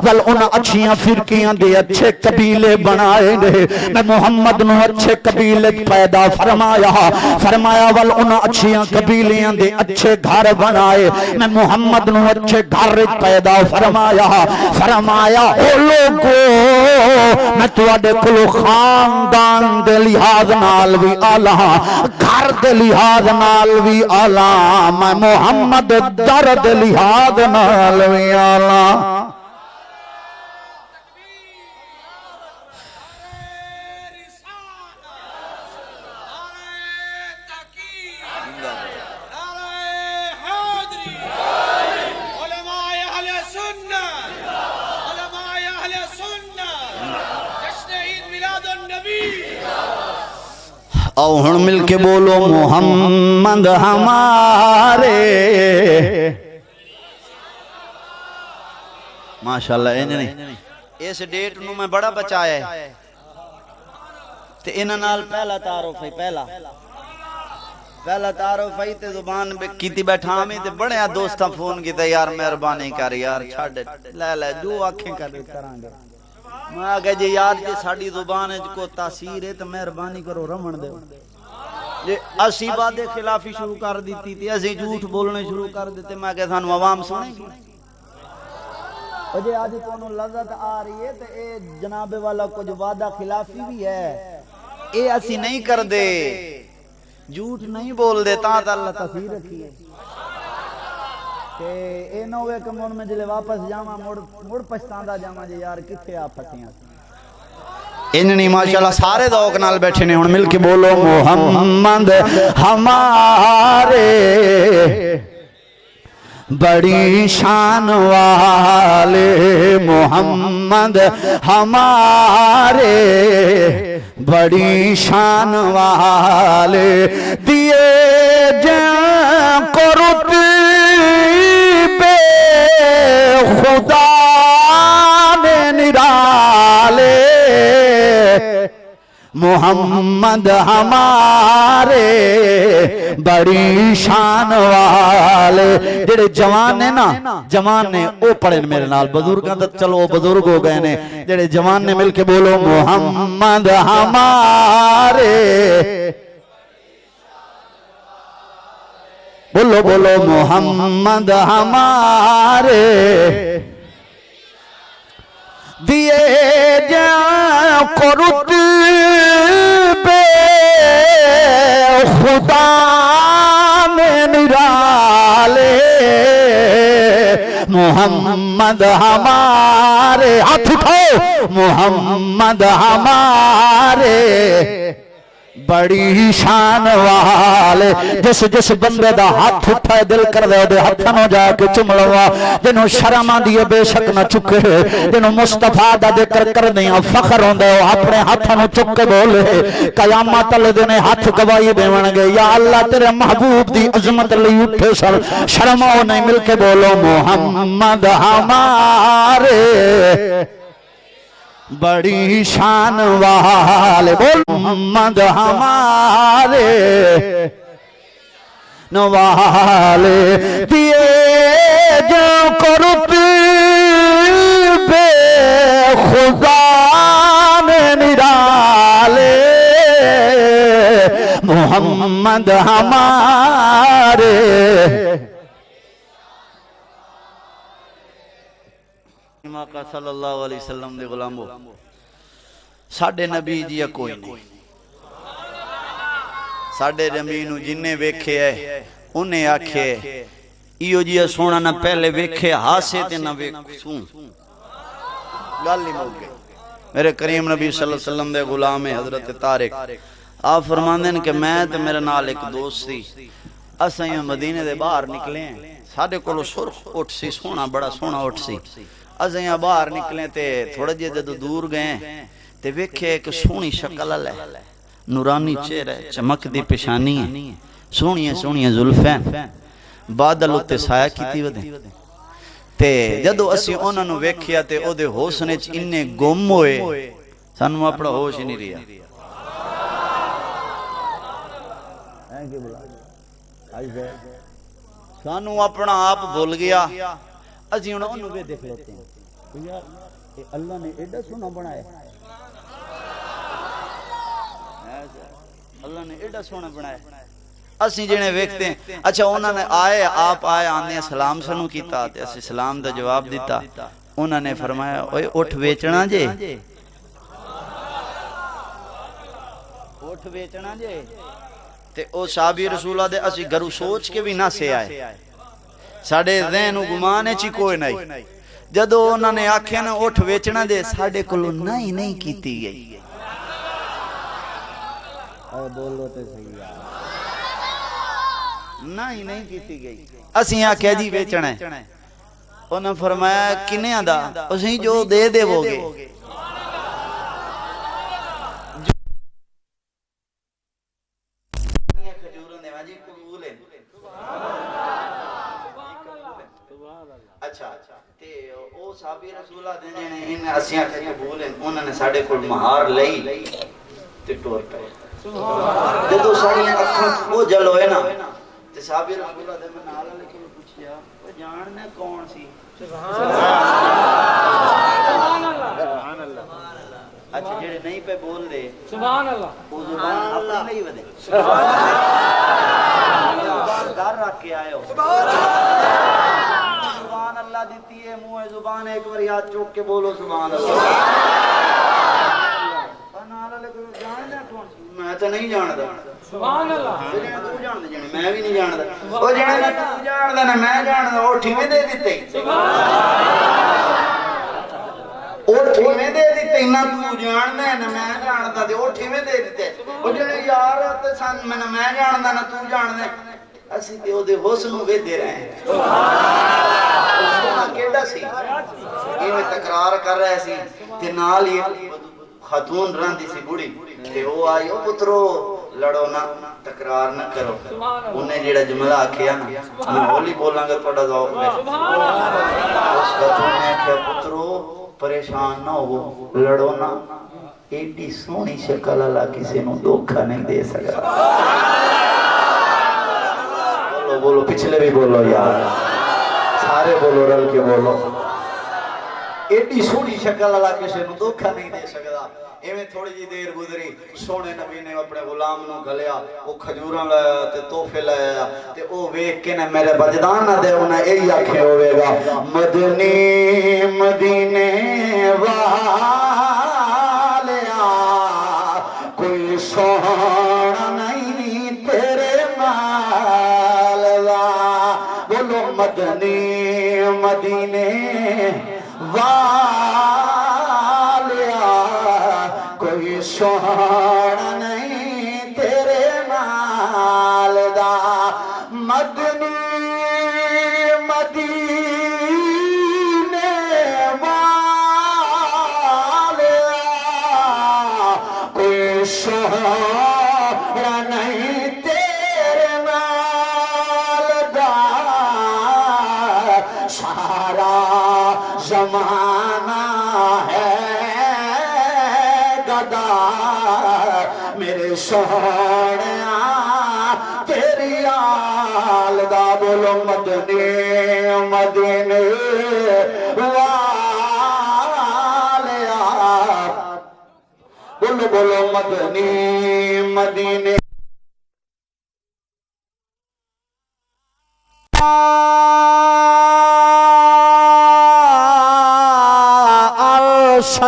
ول ان اچھیاں فرقیاں دے اچھے قبیلے بنائے دے میں محمد نو اچھے قبیلے پیدا فرمایا ول ان اچھیاں قبیلیاں دے اچھے گھر بنائے میں محمد نو اچھے گھر پیدا فرمایا او لوگو میں تواڈے کولو خاندان دے لحاظ نال وی اعلی گھر دے لحاظ نال وی اعلی میں محمد در دے لحاظ نال وی اعلی او ہن مل کے بولو محمد ہمارے ماشاءاللہ نہیں اس ڈیٹ نو میں بڑا بچایا ہے تے انہاں نال پہلا تعارف ہے پہلا تعارف ہے تے زبان کیتی بیٹھا میں تے بڑے دوستاں فون کیتا یار مہربانی کر یار چھڈ لے جو آکھیں کران گے میں آگے جی یار جی ساڑی زبان کو تاثیر ہے تو مہربانی کرو رمن دے جی اسی باتیں خلافی شروع کر دیتی تھی اسی جھوٹ بولنے شروع کر دیتے میں آگے سانو عوام سنے گی اور جی آج کونوں لذت آ رہی ہے تو اے جناب والا کچھ وعدہ خلافی بھی ہے اے اسی نہیں کر دے جھوٹ نہیں بول دے تا اللہ تاثیر رکھی ہے کہ اے نہ ہوئے کہ من میں جلے واپس جاما مڑ پچھتاندہ جاما جے یار کتھے آپ پھٹیاں انہی ماشاءاللہ سارے ذوق نال بیٹھے نے ہن مل کے بولو محمد ہمارے بڑی شان والے محمد ہمارے، بڑی شان والے دیے جن کو رتبے خدا نے نرالے، محمد ہمارے بڑی شان والے۔ جڑے جوان نے نا، جوان نے او پڑھے میرے نال، بزرگاں تے چلو بزرگ ہو گئے نے، جڑے جوان نے مل کے بولو محمد ہمارے، بولو بولو محمد ہمارے، دیے جان کو رتبے خدا نے نرالے، محمد ہمارے، ہاتھ اٹھاؤ، محمد ہمارے بڑی شان والے۔ جس جس بندے دا ہاتھ اٹھائے دل کر دے دے ہاتھاں نو جا کے چم لوا، جنوں شرم آندی ہے بے شک نہ چکے، جنوں مصطفیٰ دا ذکر کرنے فخر ہوندا ہے اپنے ہاتھاں نو چک کے بولے، قیامت والے دن ہاتھ گواہی دیون گے یا اللہ تیرے محبوب دی عظمت لئی اٹھے سر، شرم آؤ نہیں، مل کے بولو محمد ہمارے بڑی شان والے، بول محمد ہمارے نوالے، دیے جو کو رتبے خدا نے نرالے، محمد ہمارے۔ آقا صلی اللہ علیہ وسلم دے غلامو، ساڈے نبی جی کوئی نہیں، ساڈے نبی نو جننے ویکھے ہے انہیں آکھے ایو جی سونا نہ پہلے ویکھے ہاسے تے نہ ویکھوں، گل ہی موک گئی۔ میرے کریم نبی صلی اللہ علیہ وسلم دے غلام حضرت طارق آپ فرماندے ہیں کہ میں تے میرے نال ایک دوست سی، اساں مدینے دے باہر نکلے ہیں، ساڈے کولو سرخ اٹھ سی، سونا بڑا سونا اٹھ سی، اساں یہاں باہر نکلے تے تھوڑا جے جدو دور گئے تے ویکھے ایک سونی شکل ہے، نورانی چہرہ ہے، چمک دی پیشانی ہے، سونی سونی زلفیں، بادل اتے سایہ کیتی ودے تے جدو اسی انہاں نو ویکھیا تے او دے حسن وچ اننے گم ہوئے سانو اپنا ہوش ہی نہیں رہیا۔ سانو اپنا آپ بھول گیا، اسی انہوں نے دیکھ لیتے ہیں یار اللہ نے ایڈا سونا بنایا، اللہ نے ایڈا سونا بنایا، اسی جنے ویکھتے ہیں۔ اچھا انہوں نے آئے، آپ آئے آنے سلام سنو کیتا تے اسی سلام دا جواب دیتا، انہوں نے فرمایا اوے اٹھ بیچنا جے، اٹھ بیچنا جے، تے او صحابی رسولہ دے اسی گھرو سوچ کے بھی نہ سے آئے، ساڑے ذہن و گمانے چی کوئی نہیں، جدو انہوں نے آکھیا نا اٹھ ویچنا دے، ساڑے کلو نہیں کیتی گئی، بولو تے صحیح نہیں کیتی گئی، اسی آکھیا جی ویچنا ہے، انہوں نے فرمایا کنیاں دا، اسی جو دے دے وہ گے، اچھا تے او صحابی رسولہ دے جنے انہیں اسیاں کے قبول ہیں، انہوں نے ساڑے کو مہار لئی تے ٹور پہ جدو ساڑیاں اکھاں وہ جل ہوئے نا تے صحابی رسولہ دے میں نالا لکھے میں پوچھیا وہ جاننے کون سی؟ سبحان اللہ۔ اچھا جڑے نہیں پہ بول دے سبحان اللہ، وہ زبان اپنی نہیں ودے سبحان اللہ، گھر رکھ کے آئے ہو سبحان اللہ دیتی ہے، منہ زبان ایک بار یاد چوک کے بولو سبحان اللہ۔ میں تو نہیں جاندا سبحان اللہ، جنے تو جان دے جنے میں بھی نہیں جاندا، او جنے تو جاندا نہ میں جاندا، او ٹھیویں دے دتے سبحان اللہ، او ٹھیویں دے دتے نہ تو جاندا نہ میں جاندا تے او ٹھیویں دے دتے، او جنے یار تے سن میں جاندا نہ تو جاندا اسی تے او دے حسن نوں ویدے رہے ہیں سونا کیڑا سی ایویں تکرار کر رہے سی تے نال ہی خاتون رہندی سی بوڑھی تے او آئی او پترو لڑو نہ تکرار نہ کرو انہیں جیڑا جملہ آکھیا نا میں ہولی بولاں گا تھوڑا ذوق میں اس خاتون نے کہا پترو پریشان نہ ہو لڑو نہ ایڈی سونی شکل اللہ کسی نو دھوکا نہیں دے سکتا بولو بولو پچھلے بھی بولو یار سارے بولو رل کے بولو ایڈی سونی شکل اللہ کسی نو دھوکا نہیں دے سکتا ایویں تھوڑی جی دیر گزری سونے نبی نے اپنے غلام نو گھلیا وہ کھجوراں لایا تے تحفے لایا تے او ویکھ کے نے میرے بجدان نہ دے انہیں یہی آکھے ہوئے گا مدنی مدینے والیا کوئی سونا نہیں تیرے مالوا بولو مدنی مدینے والیا کوئی سونا نہیں تیرے نال دا مدنی مدینے والیا کوئی سونا نہیں تیرے نال دا سارا زمانہ ہے گدا میرے سوڑیاں تیری آلدہ بولو مدنی مدینے والیا بولو بولو مدنی مدینے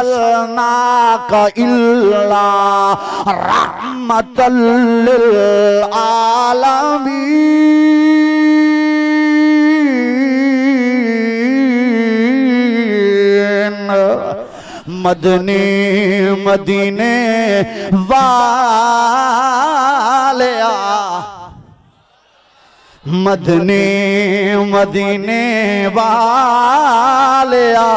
أرسلناك إلا رحمة للعالمين مدنی مدینے والیا مدنی مدینے والیا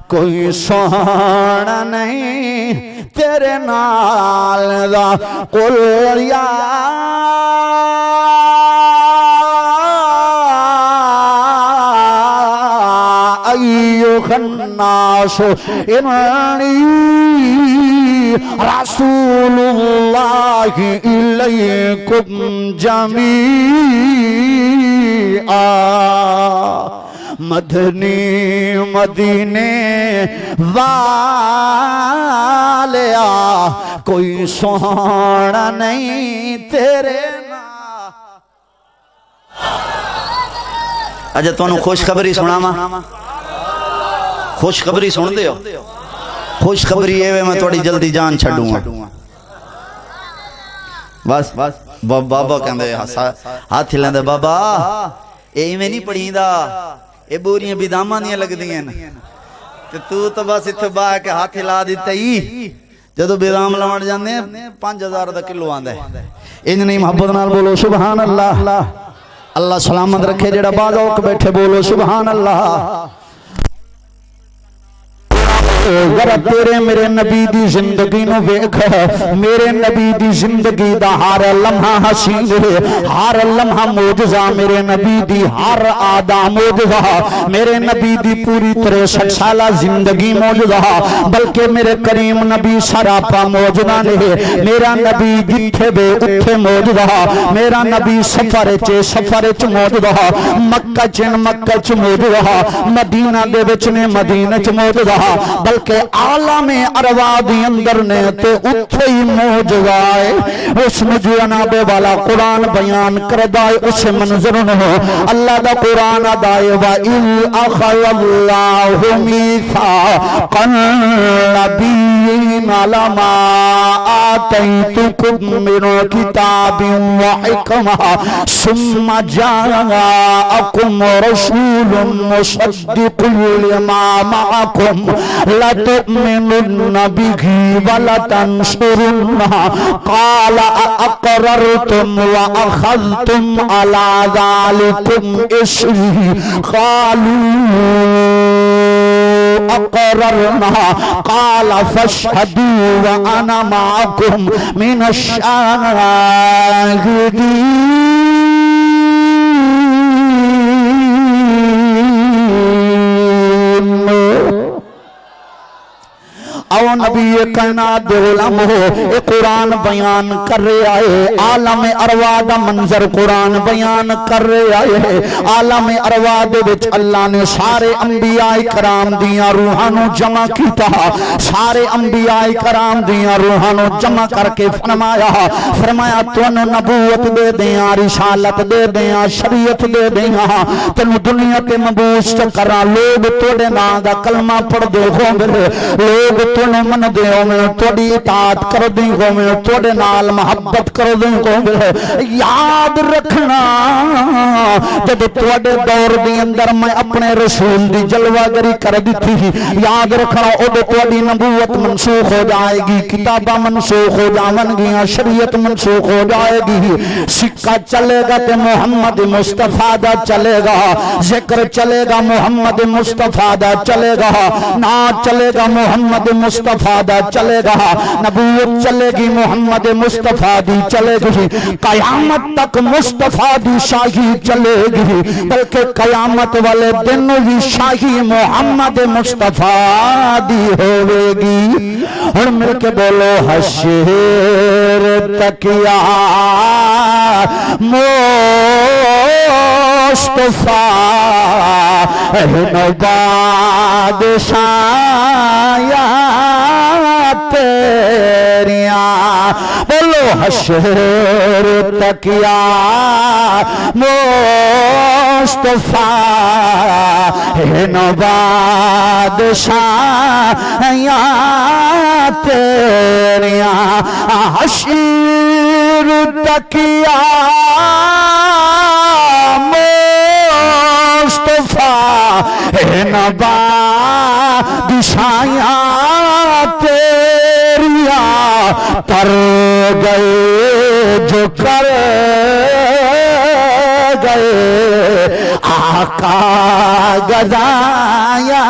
کوئی سونا نہیں تیرے نال دا قل یا ایھا الناس انی رسول اللہ الیکم جمیعا مدنی مدینے والیا کوئی سونا نہیں تیرے نال اجا تانوں خوشخبری سناواں خوشخبری سن دے ہو خوشخبری ہے میں تھوڑی جلدی جان چھڈوں گا بس بابا کہندے ہاتھ لیندے بابا ایویں نہیں پڑھیندا اے بوریاں بداماں دیاں لگدیاں تے تو بس ایتھے باہ کے ہاتھ لا دتا ہی جدوں بدام لاون جاندے 5000 دا کلو آندا ہے انج نہیں محبت نال بولو سبحان اللہ اللہ سلامت رکھے جڑا باز اوک بیٹھے بولو سبحان اللہ ذرا تیرے میرے نبی دی زندگی نو ویکھ میرے نبی دی زندگی دا ہر لمحہ حسین ہے ہر لمحہ معجزہ میرے نبی دی ہر آدا معجزہ میرے نبی دی پوری 63 سالہ زندگی معجزہ بلکہ میرے کریم نبی سراپا معجزہ نے میرا نبی جتھے بے اتھے معجزہ میرا نبی سفر چ معجزہ مکہ چ معجزہ مدینہ دے وچ نے مدینہ چ معجزہ بلکہ عالم ارواح دی اندر نے تے اتھے ہی معجزہ ہے اس میں جناب والا قرآن بیان کردہ ہے اس منظر نو اللہ دا قرآن دائے وَإِذْ أَخَذَ اللَّهُ مِيثَاقَ النَّبِيِّينَ لَمَا آتَيْتُكُم مِّنْ كِتَابٍ وَحِكْمَةٍ ثُمَّ جَاءَكُمْ رَسُولٌ مُصَدِّقٌ لِمَا مَعَكُمْ لتؤمنن به ولتنصرنه قال أقررتم وأخذتم على ذلكم إصري قالوا أقررنا قال فاشهدوا وأنا معكم من الشاهدين او نبی کائنات دے غلام ہو اے قرآن بیان کر رہے آئے عالم ارواح دا منظر قرآن بیان کر رہے آئے عالم ارواح دے وچ اللہ نے سارے انبیاء کرام دیاں روحانوں جمع کیتا سارے انبیاء کرام دیاں روحانوں جمع کر کے فرمایا تونوں نبوت دے دیاں رسالت دے دیاں شریعت دے دیاں تینوں دنیا تے مبعوث کراں لوگ توڑے نام دا کلمہ پڑھ دے ہوں گے لوگ تونوں من دے ہوئے توڑی اطاعت کر دیں ہوئے توڑے نال محبت کر دیں ہوئے یاد رکھنا جب توڑے دور دی اندر میں اپنے رسول دی جلوہ گری کر دی تھی یاد رکھنا اوڈے توڑی نبوت منسوخ ہو جائے گی کتابہ منسوخ ہو جاون گیا شریعت منسوخ ہو جائے گی سکہ چلے گا تے محمد مصطفیٰ دا چلے گا ذکر چلے گا محمد مصطفیٰ دا چلے گا نعت چلے گا محمد مصطفیٰ دا چلے گا نبوت چلے گی محمد مصطفیٰ دی چلے گی قیامت تک مصطفیٰ دی شاہی چلے گی بلکہ قیامت والے دن بھی شاہی محمد مصطفیٰ دی ہوئے گی اور مل کے بولو حشر تکیا مصطفیٰ بادشاہ تیریاں بولو حشر تکیا مصطفیٰ بادشاہ تیریاں حشر تکیا بادشاہیاں تیریاں کر گئے جو کر گئے آقا گدایا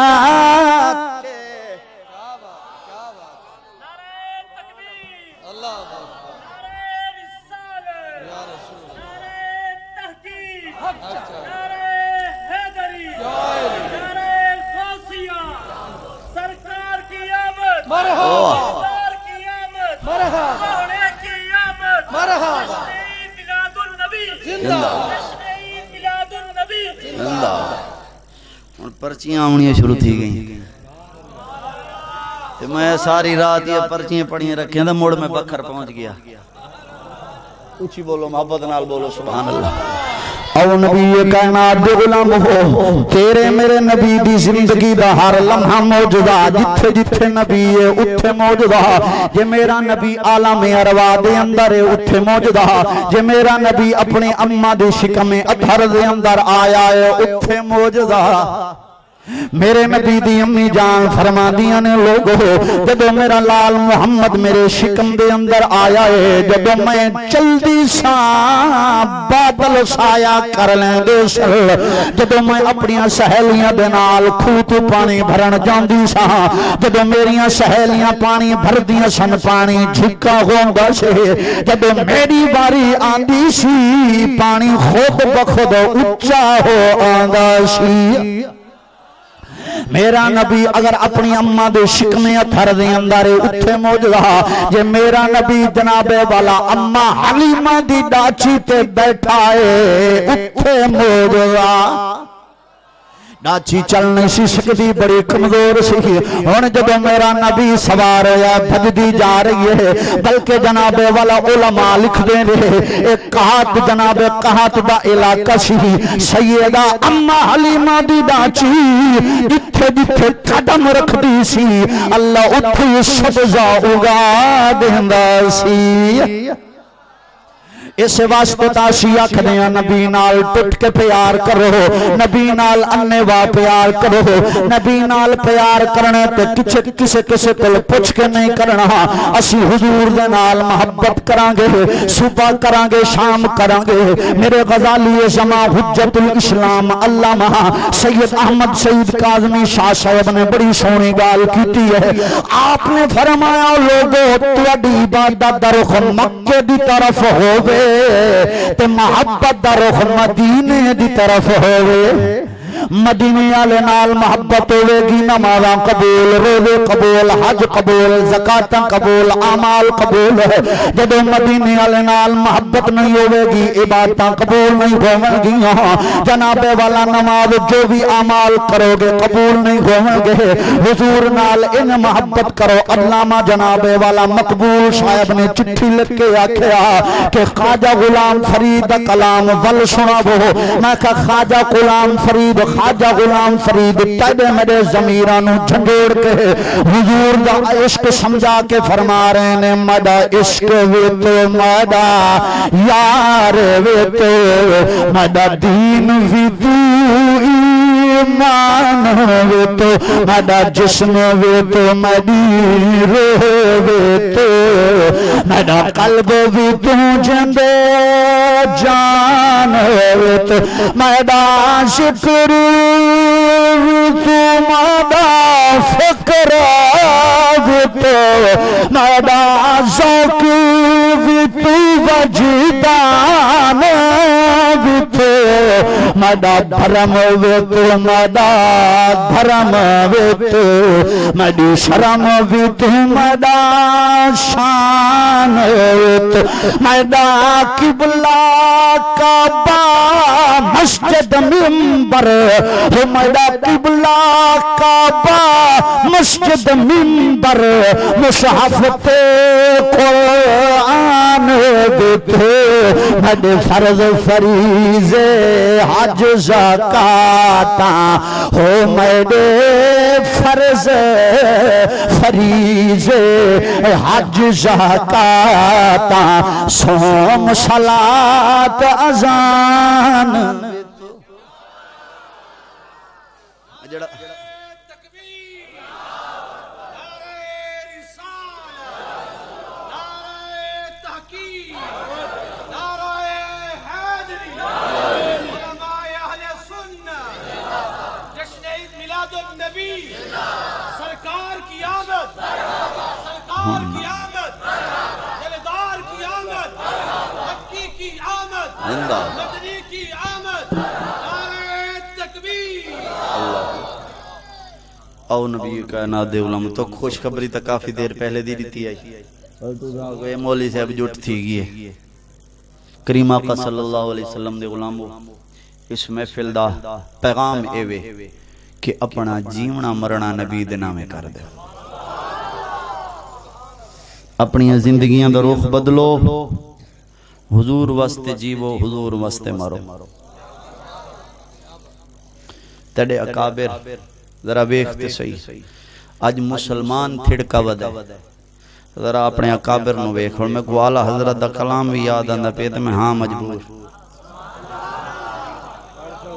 پرچیاں آنیاں شروع تھی گئیں میں ساری رات یہ پرچیاں پڑھیاں رکھیں تو موڑ میں بکھر پہنچ گیا اچھی بولو محبت نال بولو سبحان اللہ او نبی کائنات دے غلام ہو تیرے میرے نبی دی زندگی دا ہر لمحہ موجودہ جتھے جتھے نبی ہے اتھے موجودہ جے میرا نبی عالم ارواح دے اندر ہے اتھے موجودہ جے میرا نبی اپنے اماں دے شکم اطہر دے اندر آیا ہے اتھے موجودہ میرے نبی دی امی جان فرما دیاں نے لوگو جدو میرا لال محمد میرے شکم دے اندر آیا ہے جدو میں چلدی سا بادل سایہ کر لیں دے سر جدو میں اپنیاں سہیلیاں دے نال کھوتو پانی بھرن جاندی سا جدو میریاں سہیلیاں پانی بھر دیاں سن پانی جھکا ہونگا سے جدو میری باری آندی سی پانی خود بخود اچھا ہو آندہ سی میرا نبی اگر اپنی اماں دے شکم اطہر دے اندر اتھے موجودہ جے میرا نبی جناب والا اماں حلیمہ دی ڈاچی تے بیٹھا ہے اتھے موجودہ ڈاچی چل نہیں سی سکتی بڑی کمزور سی ہن جب میرا نبی سوار ہویا بھجدی جا رہی ہے بلکہ جناب والا علماء لکھ دیں رہے ایک کہات جناب کہات دا علاقہ سی سیدہ اما حلیمہ دی ڈاچی جتھے جتھے قدم رکھ دی سی اللہ اتھے سبزہ اگا دیندا سی اس واسطے تاشی آکھدیاں نبی نال ٹٹ کے پیار کرو، نبی نال انے وا پیار کرو، نبی نال پیار کرنے تے کسے کل پوچھ کے نہیں کرنا، اسی حضور دے نال محبت کرانگے، صبح کرانگے شام کرانگے۔ میرے غزالی زمان حجت الاسلام علامہ سید احمد سید کاظمی شاہ صاحب نے بڑی سونی گال کیتی ہے، آپ نے فرمایا لوگو تواڈی عبادت دا رخ مکے دی طرف ہووے تے محبت دا رخ مدینے دی طرف ہووے، مدینے والے نال محبت ہوے گی، نمازاں قبول، روزے قبول، حج قبول، زکاتاں قبول، اعمال قبول ہے۔ جدوں مدینے والے نال محبت نہیں ہوے گی، عبادتاں قبول نہیں ہون گیاں۔ جناب والا نماز جو بھی اعمال کرو گے قبول نہیں ہون گے۔ حضور نال ان محبت کرو۔ علامہ جناب والا مقبول صاحب نے چٹھی لکھ کے آکھیا کہ خواجہ غلام فرید دا کلام ول سناو۔ میں کہا خواجہ غلام فرید تیرے میرے ضمیرانو جھنڈوڑ کے حضور دا عشق سمجھا کے فرما رہے نے، مدا عشق وے تو مدا یار وے تو مدا دین وی تو ایمان وے تو مدا جسم وے تو مدی روح وے تو مدا قلب وی تو جندے جان وے تو مدا شکر تو مدا فکر تو مدا ذوق تو وجدان تو مدا دھرم تو مدا دھرم تو مدی شرم تو مدا شان تو مدا قبلہ کعبہ مسجد منبر ہو، مدا قبلہ کعبہ مسجد منبر مصحف تے قرآن دیتے، مد فرض فریضے حج زکاتاں ہو، میرے فرض فریضے حج زکاتاں صوم صلاۃ اذان۔ سرکار کی آمد، سرکار کی آمد، جلدار کی آمد، مکی کی آمد، مدنی کی آمد، نعرہ تکبیر۔ او نبی کائنات علم تو خوشخبری تا کافی دیر پہلے دی دیتی ہے، مولی صاحب جٹ تھی گئی کریم آقا صلی اللہ علیہ وسلم دے غلامو، اس محفل دا پیغام ایوے کہ اپنا جیونا مرنا نبی دے نامے کر دے، اپنی زندگیاں دا رخ بدلو، حضور واسطے جیو، حضور واسطے مرو۔ تیرے اکابر ذرا بیختے صحیح، آج مسلمان تھڑکا ودے، ذرا اپنے اکابر نو بیخ، اور میں کو اعلیٰ حضرت دا کلام بھی یاد آندہ پیتے میں ہاں مجبور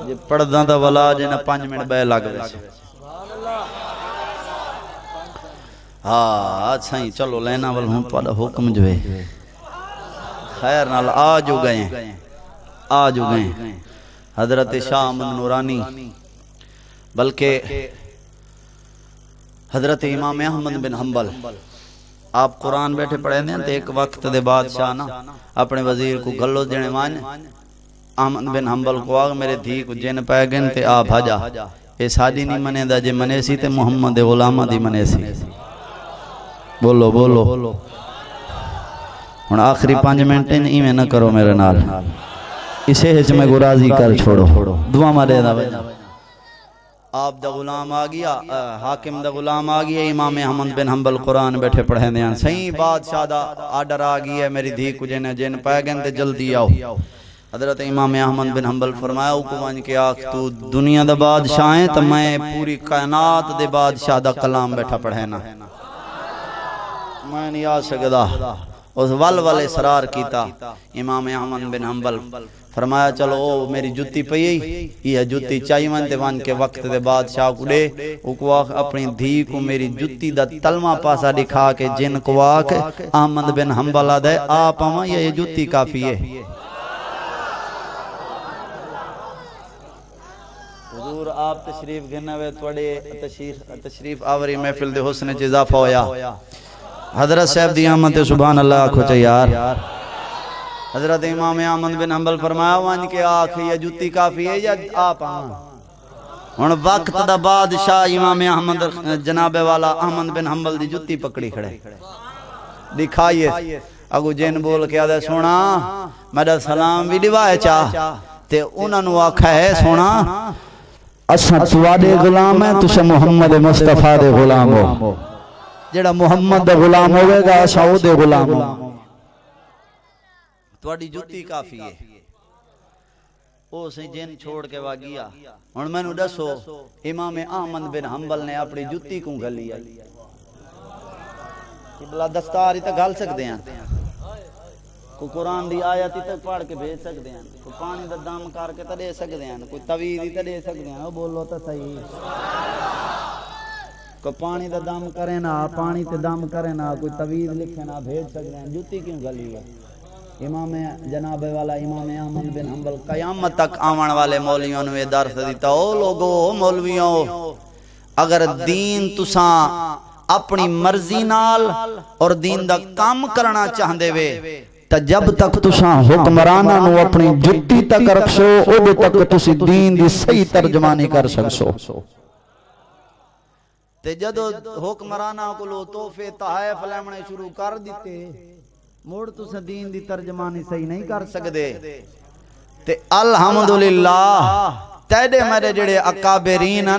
جی پڑھداں دا ولا جنہ 5 منٹ بے لگ ویسے، ہاں اچھا ہی چلو لینا ول ہوں پڑھ حکم جو ہے خیر نال آج ہو گئے حضرت شاہ احمد نورانی، بلکہ حضرت امام احمد بن حنبل، آپ قرآن بیٹھے پڑھے دیں تو ایک وقت دے بادشاہ نا اپنے وزیر کو گلو دینے مان احمد بن حنبل کو آگ میرے دھی کو جن پائے گئن تے آپ بھاجا اے ساڑی نہیں منے دا جے منے سی تے محمد غلامہ دی منے سی، بولو بولو ہن آخری 5 منٹ ایویں نہ کرو میرے نال، اسے ہچ میں کو راضی کر چھوڑو، دعا مارے دا بھائی آپ دا غلام آگیا، حاکم دا غلام آگیا، امام احمد بن حنبل قرآن بیٹھے پڑھے دیاں، صحیح بادشاہ دا آڈر آگیا ہے میری دھی کو جن پائے گئن تے جلدی آؤ۔ حضرت امام احمد بن حنبل فرمایا حکمان کے آخ تو دنیا دا بادشاہ ہیں تو میں پوری کائنات دے بادشاہ دا کلام بیٹھا پڑھے نا، میں نہیں آ سکدا، اس ول اسرار کیتا امام احمد بن حنبل فرمایا چلو او میری جتی پئی یہ جتی چاہی من تے ون کے وقت دے بادشاہ کو دے او کو اپنی دھی کو میری جتی دا تلمہ پاسا دکھا کے جن کو آکھ احمد بن حنبل دے آپ ہم یہ جتی کافی ہے حضور آپ تشریف گھنے ہوئے توڑے تشریف آوری محفل دے حسن اضافہ ہویا حضرت صاحب دی آمد سبحان اللہ آکھو چاہیے یار حضرت امام احمد بن حنبل فرمایا وان کے آنکھ یہ جتی کافی ہے یا آپ ہن وقت دا بادشاہ امام احمد جناب والا احمد بن حنبل دی جتی پکڑی کھڑے دکھائیے اگو جن بول کے آدھے سونا میرا سلام بھی دیوائے چاہ تے انہوں نے آکھا ہے سونا اساں تواڈے غلام ہیں تساں محمد مصطفیٰ دے غلام ہو جڑا محمد دے غلام ہوئے گا اساں او دے غلام ہو تواڈی جتی کافی ہے او سی جن چھوڑ کے واگیا ہن مینوں دسو امام احمد بن حنبل نے اپنی جتی کو گلی ہے بلا دستار ہی تے گل سکدے ہیں کوئی قرآن دی آیت ہی تے پڑھ کے بھیج سکدے ہیں کوئی پانی دا دم کر کے تے دے سکدے ہیں کوئی توید ہی تے دے سکدے ہیں او بولو تے صحیح کوئی پانی دا دم کرے نا پانی تے دم کرے نا کوئی توید لکھے نا بھیج سکدے ہیں جتی کیوں گلی ہے امام جناب والا امام احمد بن حنبل قیامت تک آون والے مولویوں نے درس دیتا او لوگو مولویوں اگر دین تساں اپنی مرضی نال اور دین دا کام کرنا چاہندے وے تا جب تک تساں حکمرانہ نو اپنی جتی تک رکھسو او دے تک تسی دین دی صحیح ترجمانی کر سکسو تے جدو حکمرانہ کو لو توفے تحائف لیمنے شروع کر دیتے موڑ تساں دین دی ترجمانی صحیح نہیں کر سکدے تے الحمدللہ تیڑے میرے جڑے اکابرین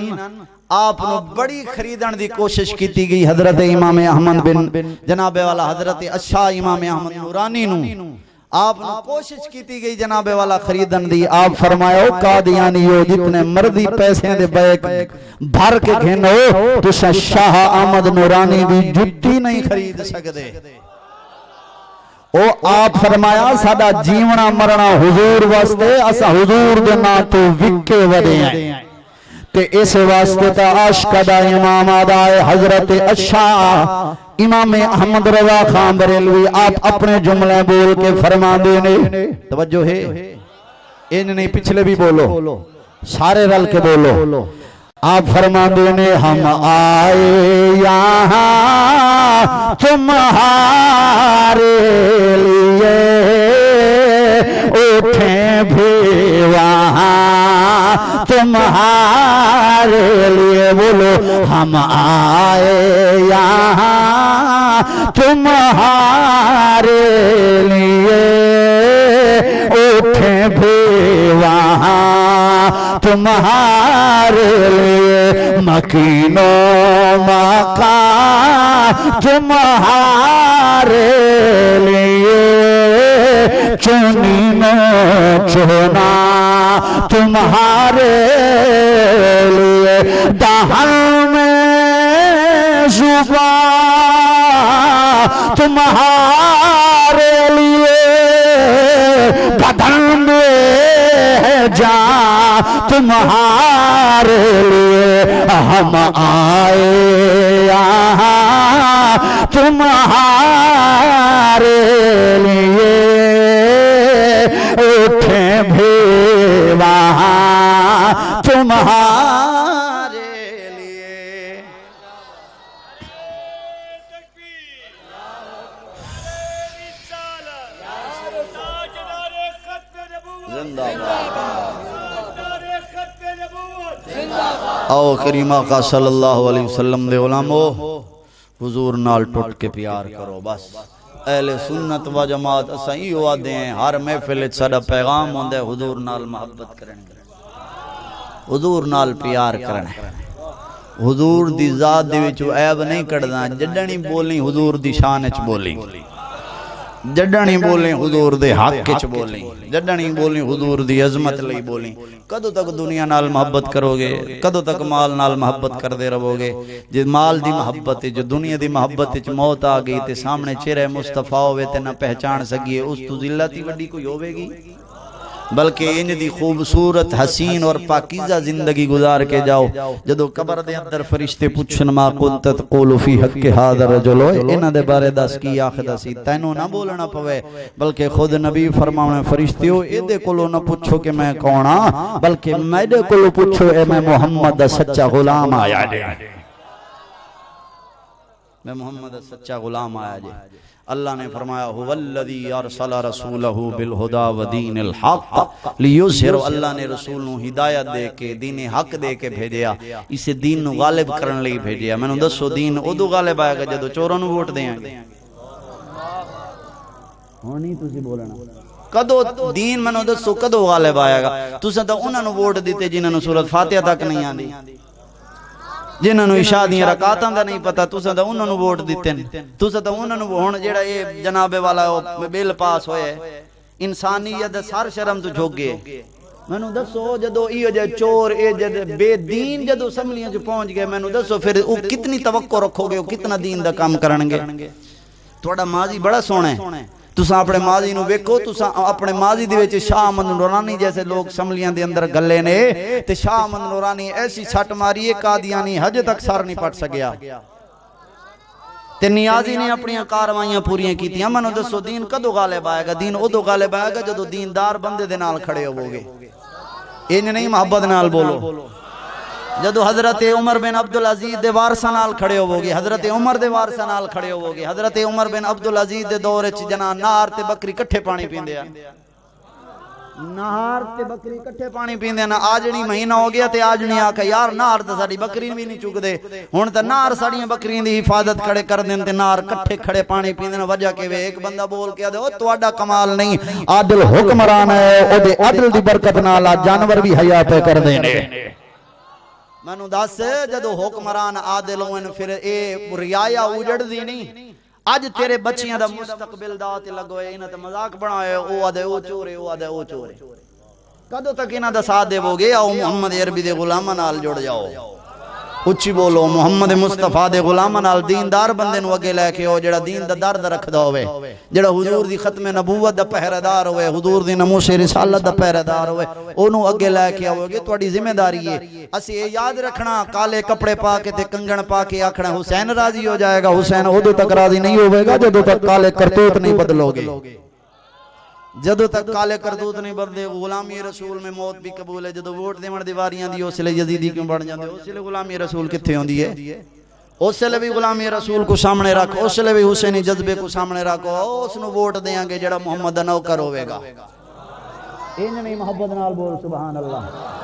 آپ نے بڑی خریدن دی کوشش کیتی گئی حضرت امام احمد بن جناب والا حضرت اشاہ امام احمد نورانی نو آپ نے کوشش کیتی گئی جناب والا خریدن دی آپ فرمایا قادیانیو جتنے مردی پیسے دے بیک بھر کے گھنو تو شاہ احمد نورانی دی جتی نہیں خرید سکدے او آپ فرمایا ساڈا جیونا مرنا حضور واسطے اسا حضور دے نا تو وکے ودے ہیں کہ اس واسطے تا عاشق دا امام آدائے حضرت اشاہ امام احمد رضا خان بریلوی آپ اپنے جملے بول کے فرما دینے توجہ ہے ان نہیں پچھلے بھی بولو سارے رل کے بولو آپ فرما دینے ہم آئے یہاں تمہارے لیے اٹھیں بھی وہاں تمہارے لیے بولو ہم آئے یہاں تمہارے لیے اٹھیں بھی وہاں تمہارے لیے مکین و مکان تمہارے لیے چنین و چنا تمہارے لیے دہن میں زبان تمہارے لیے بدن میں جان تمہارے لیے ہم آئے یہاں تمہارے لیے اٹھیں بھی وہاں تمہارے لیے او کریم آقا صلی اللہ علیہ وسلم دے علماء حضور نال ٹوٹ کے پیار کرو بس اہل سنت و جماعت اسائی ہوا دیں ہر محفل ساڈا پیغام ہوندے حضور نال محبت کرنے حضور نال پیار کرنے حضور دی ذات دے وچ عیب نہیں کڈنا جڈنی بولنی حضور دی شان وچ بولی جڈنی بولیں حضور دے حق وچ بولیں، جڈنی بولیں حضور دی عظمت لئی بولیں۔ کدوں تک دنیا نال محبت کرو گے، کدوں تک مال نال محبت کردے رہو گے؟ جے مال دی محبت جو دنیا دی محبت وچ موت آ گئی تے سامنے چہرہ مصطفیٰ ہوئے تے نہ پہچان سکیے، اس تو ذلت ہی وڈی کوئی ہوے گی؟ بلکہ انج دی خوبصورت حسین اور پاکیزہ زندگی گزار کے جاؤ، جدو قبر دے اندر فرشتے پوچھن ما کنت تقول فی حق ھذا الرجل، انہاں دے بارے دس کی آکھدا سی، تینوں نہ بولنا پوے، بلکہ خود نبی فرماونے فرشتیو اے کولو نہ پوچھو کہ میں کون ہاں، بلکہ میرے کولو پوچھو اے میں محمد دا سچا غلام آیا جے، میں محمد دا سچا غلام آیا جے۔ اللہ نے فرمایا هو الذی ارسل رسولہ بالہدی ودین الحق لیظہر، اللہ نے رسول نو ہدایت دے کے دین حق دے کے بھیجیا، اسے دین نو غالب کرن لئی بھیجیا۔ میں نو دسو دین ادو غالب آئے گا جدو چوراں نو ووٹ دیاں گے؟ ہونی تسی بولنا کدو دین میں نو دسو کدو غالب آئے گا؟ تساں تے انہاں نو ووٹ دیتے جنہاں نو سورۃ فاتحہ تک نہیں آندی، جنہاں نو عشاء دیاں رکعتاں دا نہیں پتہ، تساں تے انہاں نو ووٹ دتے نے، تساں تے انہاں نو ہن جیڑا اے جناب والا بل پاس ہوئے انسانیت سر شرم تو جھک گئے۔ مینوں دسو جدو ایو جے چور اے جے بے دین جدو اسمبلیاں چ پہنچ گئے، مینوں دسو پھر او کتنی توقع رکھو گے، او کتنا دین دا کام کرن گے؟ تہاڈا ماضی بڑا سونا ہے، تساں اپنے ماضی نو ویکھو، تساں اپنے ماضی دے وچ شاہ احمد نورانی جیسے لوگ اسمبلیاں دے اندر گلے نے تے شاہ احمد نورانی ایسی چھٹ ماری ہے قادیانی ہجے تک سر نہیں پٹ سکیا، تے نیازی نے اپنی کاروائیاں پوریاں کیتیاں۔ منو دسو دین کدو غالب آئے گا؟ دین ادو غالب آئے گا جدو دیندار بندے دے نال کھڑے ہوو گے، انج نہیں محبت نال بولو۔ جدو حضرت عمر بن عبدالعزیز دے وارثاں نال کھڑے ہوو گے، حضرت عمر دے وارثاں نال کھڑے ہوو گے، حضرت عمر بن عبدالعزیز دے دور وچ جنا نار تے بکری کٹھے پانی پیندے آ، نہار تے بکری کٹھے پانی پیندے نا۔ آجنی مہینہ ہو گیا تے آجنی آکھا یار نہار تے ساڈی بکری بھی نہیں چک دے، ہن تے نہار ساڈیاں بکریاں دی حفاظت کھڑے کر دین تے نہار کٹھے کھڑے پانی پیندے نا۔ وجہ کہ ایک بندہ بول کے آدے او تہاڈا کمال نہیں، عادل حکمران ہے، او دے عدل دی برکت نال جانور بھی حیا پہ کر دے نے۔ مینوں دس جدو حکمران عادل ہون پھر اے رعایا اجڑ دی نہیں؟ اج تیرے بچیاں دا مستقبل دا تے لگوئے انہاں تے مذاق بنایا، او آدے او چورے، او آدے او چورے، کدو تک انہاں دا ساتھ دے گے؟ آؤ محمد عربی دے غلاماں نال جڑ جاؤ، اچھی بولو محمد مصطفیٰ دے غلاماں نال دیندار بندے نو اگے لے کے آؤ، جڑا دین دا درد رکھدا ہوئے، جڑا حضور دی ختم نبوت دا پہرہ دار ہوئے، حضور دی ناموس رسالت دا پہرہ دار ہوئے، اونوں اگے لے کے آؤ گے۔ تہاڈی ذمہ داری ہے اسی یہ یاد رکھنا، کالے کپڑے پا کے تے کنگن پا کے آکھنا حسین راضی ہو جائے گا، حسین ادو تک راضی نہیں ہوئے گا جدو تک کالے کرتوت نہیں بدلو گے، جدو تک کالے کرتوت نہیں بدلے۔ غلامی رسول میں موت بھی قبول ہے، جدو ووٹ دیون دیواریاں دی اس لئے یزیدی کیوں بڑھ جاندے؟ اس لئے غلامی رسول کتھے ہوندی ہے؟ اس لئے بھی غلامی رسول کو سامنے رکھو، اس لئے بھی حسینی جذبے کو سامنے رکھو، اس نو ووٹ دیاں گے جڑا محمد دا نوکر ہوئے گا۔ انج نہیں محبت نال بول سبحان اللہ،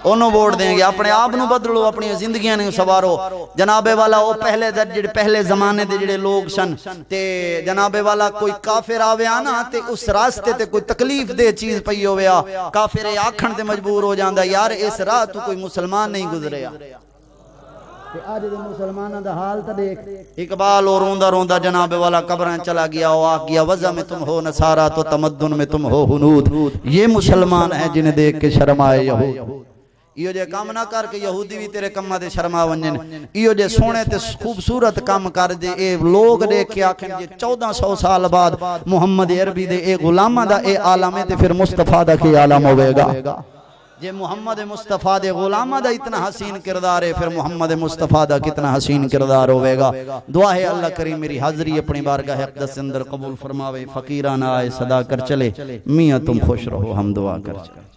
انہوں ووٹ دیں گے۔ اپنے آپ نو بدلو، اپنی زندگیاں نو سوارو۔ جناب والا وہ پہلے زمانے دے جڑے لوگ سن تے جناب والا کوئی کافر آوے آنا تے اس راستے تے کوئی تکلیف دے چیز پئی ہوئے آ، کافر آکھن تے مجبور ہو جاندہ یار اس راہ تو کوئی مسلمان نہیں گزرے آ۔ آج دے مسلمانہ دا حال تا دیکھ، اقبال اور روندہ روندہ جناب والا قبران چلا گیا، وہ آگ گیا وضع میں تم ہو نصارہ تو تمدن میں تم ہو ہنود۔ یہ مسلمان ہیں جنہیں دیکھ کے شرمائے یہود، ایو جے کام نہ کر کے یہودی بھی تیرے کمہ دے شرما ونجن، ایو جے سونے تے خوبصورت کام کر دے، اے لوگ دیکھ کے آکھیں جے 1400 سال بعد محمد عربی دے اے غلامہ دا اے عالم ہے تے پھر مصطفیٰ دا کی عالم ہوئے گا۔ جے محمد مصطفیٰ دے غلامہ دا اتنا حسین کردار ہے، پھر محمد مصطفیٰ دا کتنا حسین کردار ہوئے گا۔ دعا ہے اللہ کریم میری حاضری اپنی بارگاہ اقدس اندر قبول فرماوے، فقیرانہ آئے صدا کر چلے، میاں تم خوش رہو، ہم دعا کر چلے۔